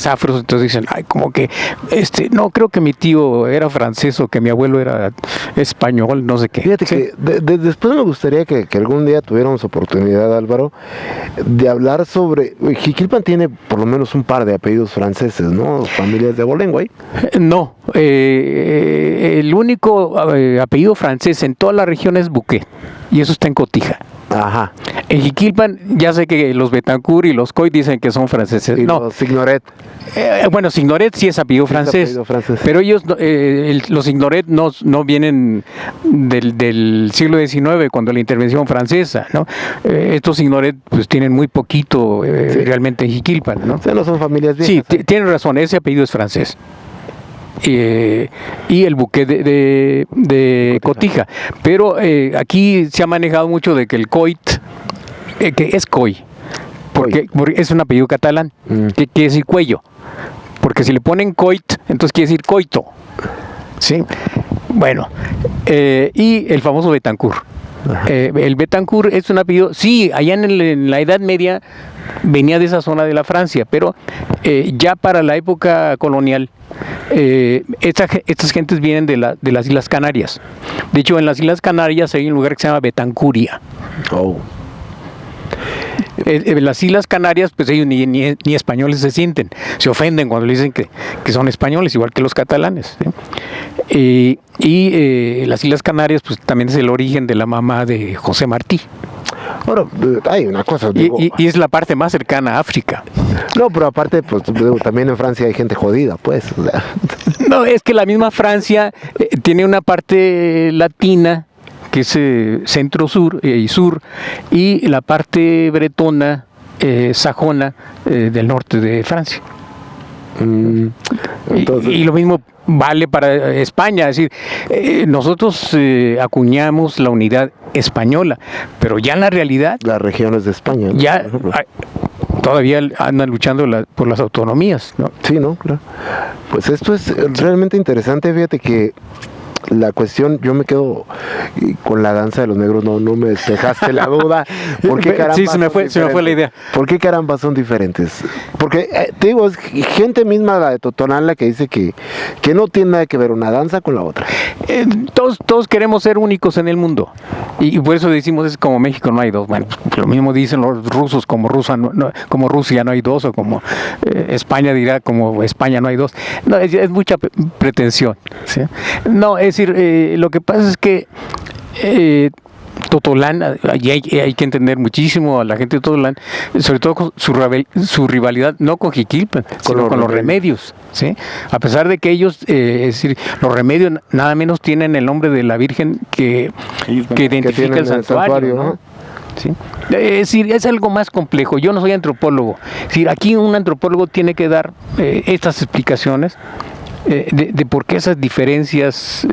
afros, entonces dicen, ay, como que no, creo que mi tío era francés o que mi abuelo era español, no sé qué. Fíjate que después me gustaría que algún día tuviéramos oportunidad, Álvaro, de hablar sobre... Jiquilpan tiene por lo menos un par de apellidos franceses, ¿no? Familias de Bolenguay. No, el único apellido francés en toda la región es Bouquet, y eso está en Cotija. Ajá. En Jiquilpan, ya sé que los Betancourt y los Coy dicen que son franceses. Y no. Los Signoret. Bueno, Signoret sí es apellido francés, pero ellos, los Signoret no vienen del siglo XIX, cuando la intervención francesa, ¿no? Estos Signoret pues tienen muy poquito realmente en Jiquilpan, ¿no? O sea, no son familias viejas. Sí, tienen razón, ese apellido es francés. Y el Bouquet de Cotija. Pero aquí se ha manejado mucho de que el Coit, que es Coy, porque es un apellido catalán, que quiere decir cuello. Porque si le ponen Coit, entonces quiere decir coito. ¿Sí? Bueno, y el famoso Betancourt. El Betancourt es un apellido, sí, allá en la Edad Media venía de esa zona de la Francia, pero ya para la época colonial, estas gentes vienen de las Islas Canarias. De hecho, en las Islas Canarias hay un lugar que se llama Betancuria. Oh. Las Islas Canarias, pues ellos ni españoles se sienten, se ofenden cuando le dicen que son españoles, igual que los catalanes, ¿sí? Y las Islas Canarias, pues también es el origen de la mamá de José Martí. Ahora, hay una cosa. Y es la parte más cercana a África. No, pero aparte, pues también en Francia hay gente jodida, pues. O sea. No, es que la misma Francia tiene una parte latina, que es centro-sur y sur, y la parte bretona, sajona, del norte de Francia. Entonces... y lo mismo vale para España, es decir, nosotros acuñamos la unidad española, pero ya en la realidad... Las regiones de España, ¿no? Ya todavía andan luchando por las autonomías, ¿no? Sí, ¿no? Claro. Pues esto es realmente interesante, fíjate que la cuestión, yo me quedo con la danza de los negros, no me despejaste la duda. ¿Por qué caramba sí, se me fue la idea. ¿Por qué caramba son diferentes? Porque, te digo, es gente misma, la de Totonal, la que dice que no tiene nada que ver una danza con la otra. Todos queremos ser únicos en el mundo. Y por eso decimos, es como México no hay dos. Bueno, lo mismo dicen los rusos, como Rusia no hay dos, o como España dirá, como España no hay dos. No, es mucha pretensión, ¿sí? No, es decir, lo que pasa es que Totolán, y hay que entender muchísimo a la gente de Totolán, sobre todo con su rivalidad, no con Jiquilpan, sino con los remedios, ¿sí? A pesar de que ellos, es decir, los remedios nada menos tienen el nombre de la Virgen que identifica el santuario, ¿no? ¿Sí? Es decir, es algo más complejo. Yo no soy antropólogo. Es decir, aquí un antropólogo tiene que dar estas explicaciones de por qué esas diferencias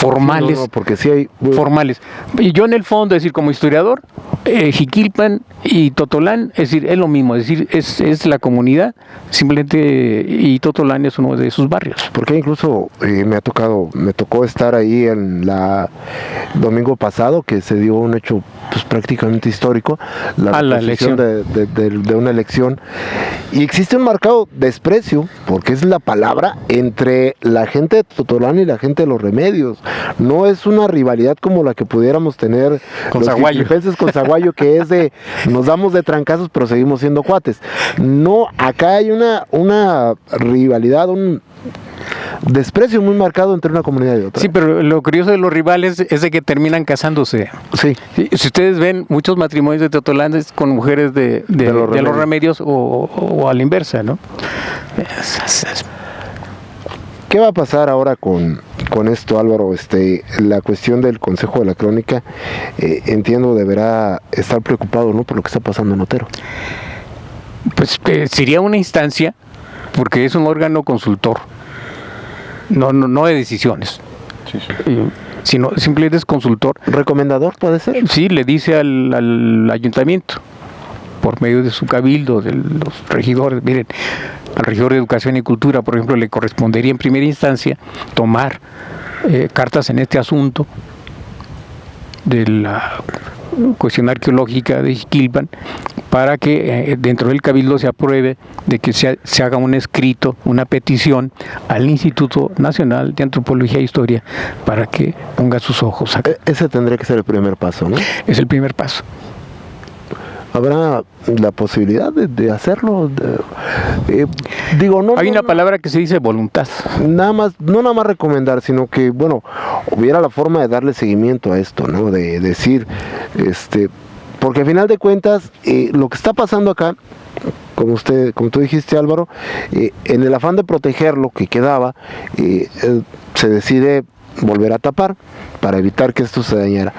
formales. No, porque sí hay... Formales. Y yo en el fondo, es decir, como historiador, Jiquilpan y Totolán, es decir, es lo mismo, es decir, es la comunidad, simplemente, y Totolán es uno de sus barrios. Porque incluso me tocó estar ahí domingo pasado, que se dio un hecho pues prácticamente histórico, la elección de una elección, y existe un marcado desprecio, porque es la palabra, entre la gente de Totolán y la gente de Los Remedios. No es una rivalidad como la que pudiéramos tener con los Zaguayo, con Zaguayo, que es de nos damos de trancazos pero seguimos siendo cuates. No, acá hay una rivalidad, un desprecio muy marcado entre una comunidad y otra. Sí, pero lo curioso de los rivales es de que terminan casándose. Sí. Si ustedes ven, muchos matrimonios de Totolán es con mujeres de los remedios o a la inversa, ¿no? ¿Qué va a pasar ahora con esto, Álvaro? La cuestión del Consejo de la Crónica, entiendo, deberá estar preocupado, ¿no?, por lo que está pasando en Otero. Pues sería una instancia, porque es un órgano consultor, no de decisiones, sino simplemente es consultor. ¿Recomendador puede ser? Sí, le dice al ayuntamiento, por medio de su cabildo, de los regidores, miren, al regidor de Educación y Cultura, por ejemplo, le correspondería en primera instancia tomar cartas en este asunto de la cuestión arqueológica de Jiquilpan, para que dentro del cabildo se apruebe de que se haga un escrito, una petición al Instituto Nacional de Antropología e Historia para que ponga sus ojos acá. Ese tendría que ser el primer paso, ¿no? Es el primer paso. ¿Habrá la posibilidad de hacerlo? Hay una palabra que se dice voluntad. No nada más recomendar, sino que, bueno, hubiera la forma de darle seguimiento a esto, ¿no? De decir, porque al final de cuentas, lo que está pasando acá, como tú dijiste, Álvaro, en el afán de proteger lo que quedaba, se decide volver a tapar para evitar que esto se dañara.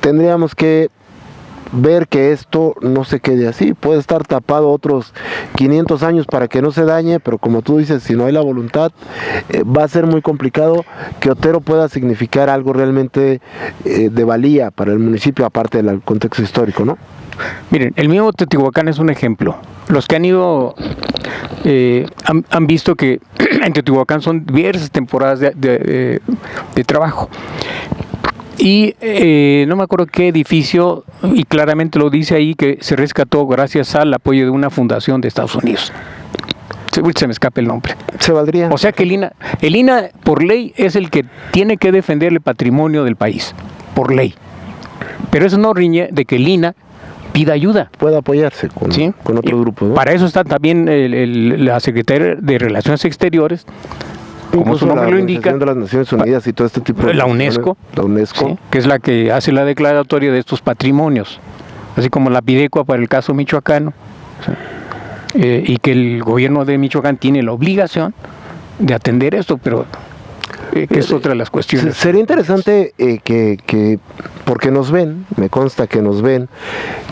Tendríamos que ver que esto no se quede así. Puede estar tapado otros 500 años para que no se dañe, pero como tú dices, si no hay la voluntad, va a ser muy complicado que Otero pueda significar algo realmente de valía para el municipio, aparte del contexto histórico, ¿no? Miren, el mismo Teotihuacán es un ejemplo. Los que han ido han visto que en Teotihuacán son diversas temporadas de trabajo. Y no me acuerdo qué edificio, y claramente lo dice ahí, que se rescató gracias al apoyo de una fundación de Estados Unidos. Se me escapa el nombre. Se valdría. O sea que el INA por ley es el que tiene que defender el patrimonio del país, por ley. Pero eso no riñe de que el INA pida ayuda. Puede apoyarse con otro grupo, ¿no? Para eso está también la Secretaría de Relaciones Exteriores, como su nombre lo indica, de las Naciones Unidas y todo este tipo de la UNESCO, ¿sí? Que es la que hace la declaratoria de estos patrimonios, así como la Pidecua para el caso michoacano, y que el gobierno de Michoacán tiene la obligación de atender esto, pero que es otra de las cuestiones. Sería interesante porque nos ven, me consta que nos ven,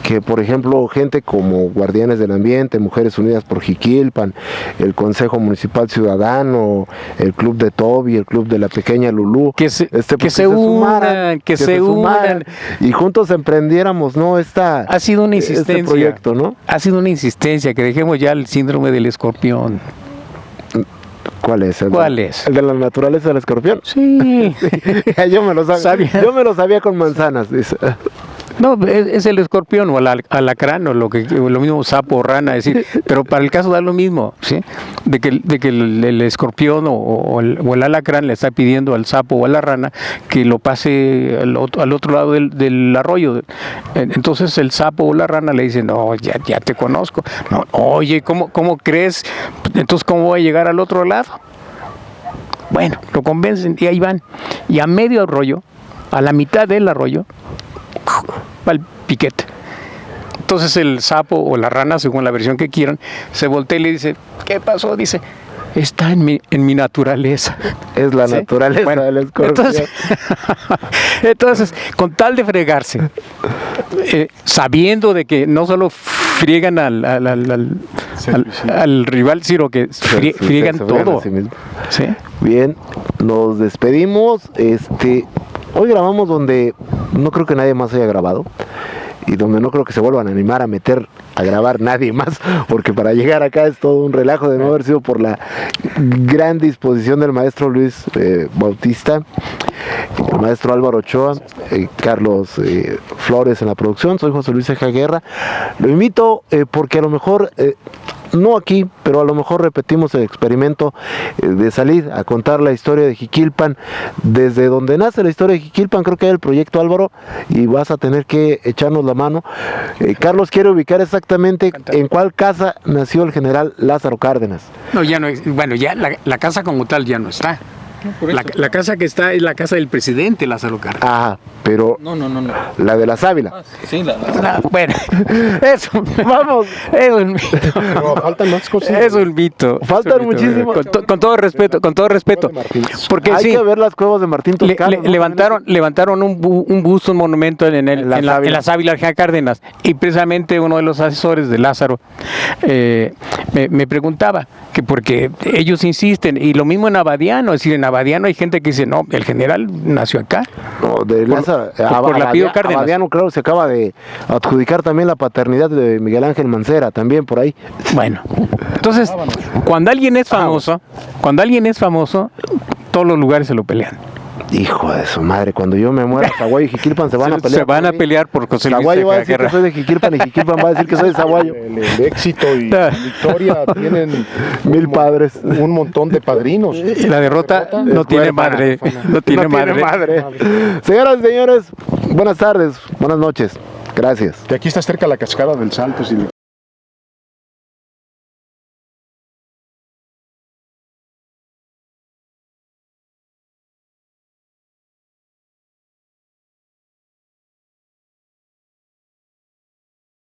que por ejemplo gente como Guardianes del Ambiente, Mujeres Unidas por Jiquilpan, el Consejo Municipal Ciudadano, el Club de Toby, el Club de la Pequeña Lulú, que se unan, y juntos emprendiéramos, ¿no? Ha sido una insistencia, este proyecto, ¿no? Ha sido una insistencia que dejemos ya el síndrome del escorpión. ¿Cuál es? ¿Cuál es? ¿El de la naturaleza del escorpión? Sí. Yo me lo sabía con manzanas, dice. No, es el escorpión o el alacrán o lo mismo sapo o rana, es decir, pero para el caso da lo mismo, ¿sí? De que el escorpión o el alacrán le está pidiendo al sapo o a la rana que lo pase al otro lado del arroyo. Entonces el sapo o la rana le dice, no, ya te conozco. No, oye, ¿cómo crees? Entonces, ¿cómo voy a llegar al otro lado? Bueno, lo convencen y ahí van. Y a medio arroyo, a la mitad del arroyo, va el piquete. Entonces el sapo o la rana, según la versión que quieran, se voltea y le dice, ¿qué pasó? Dice, está en mi naturaleza. Es la naturaleza del escorpión. Entonces, con tal de fregarse, sabiendo de que no solo friegan al rival, sino que friegan todo. Sí. Bien, nos despedimos. Hoy grabamos donde no creo que nadie más haya grabado y donde no creo que se vuelvan a animar a grabar nadie más, porque para llegar acá es todo un relajo de no haber sido por la gran disposición del maestro Luis Bautista, el maestro Álvaro Ochoa, Carlos Flores en la producción. Soy José Luis Ceja Guerra. Lo invito porque a lo mejor no aquí, pero a lo mejor repetimos el experimento de salir a contar la historia de Jiquilpan, desde donde nace la historia de Jiquilpan. Creo que hay el proyecto Álvaro y vas a tener que echarnos la mano. Carlos quiere ubicar exactamente en cuál casa nació el general Lázaro Cárdenas. No, ya no, bueno, ya la casa como tal ya no está. No, La casa que está es la casa del presidente Lázaro Cárdenas. Ajá, pero No. la de la Ávila. Sí, Bueno, eso, vamos, es un mito. Pero faltan más cosas. Es un mito. Faltan muchísimos. Con todo respeto, porque Hay sí, que ver las cuevas de Martín Toscano, ¿no? levantaron un busto, un monumento en las Ávilas Cárdenas, y precisamente uno de los asesores de Lázaro me preguntaba que porque ellos insisten, y lo mismo en Abadiano, es decir, en Abadiano hay gente que dice, no, el general nació acá. No, de Lázaro, por la Pío Cárdenas. Abadiano, creo, se acaba de adjudicar también la paternidad de Miguel Ángel Mancera, también por ahí. Bueno, entonces, cuando alguien es famoso, todos los lugares se lo pelean. Hijo de su madre, cuando yo me muera, Zaguayo y Jiquilpan se van a pelear. Se van a pelear por José Luis Zaguayo va a Ceja decir que Guerra. soy de Jiquilpan y Jiquilpan va a decir que soy de Zaguayo. El éxito y la victoria tienen Mil padres. un montón de padrinos. Y la derrota no tiene madre. No tiene madre. Señoras y señores, buenas tardes, buenas noches. Gracias. De aquí está cerca la cascada del Salto. Si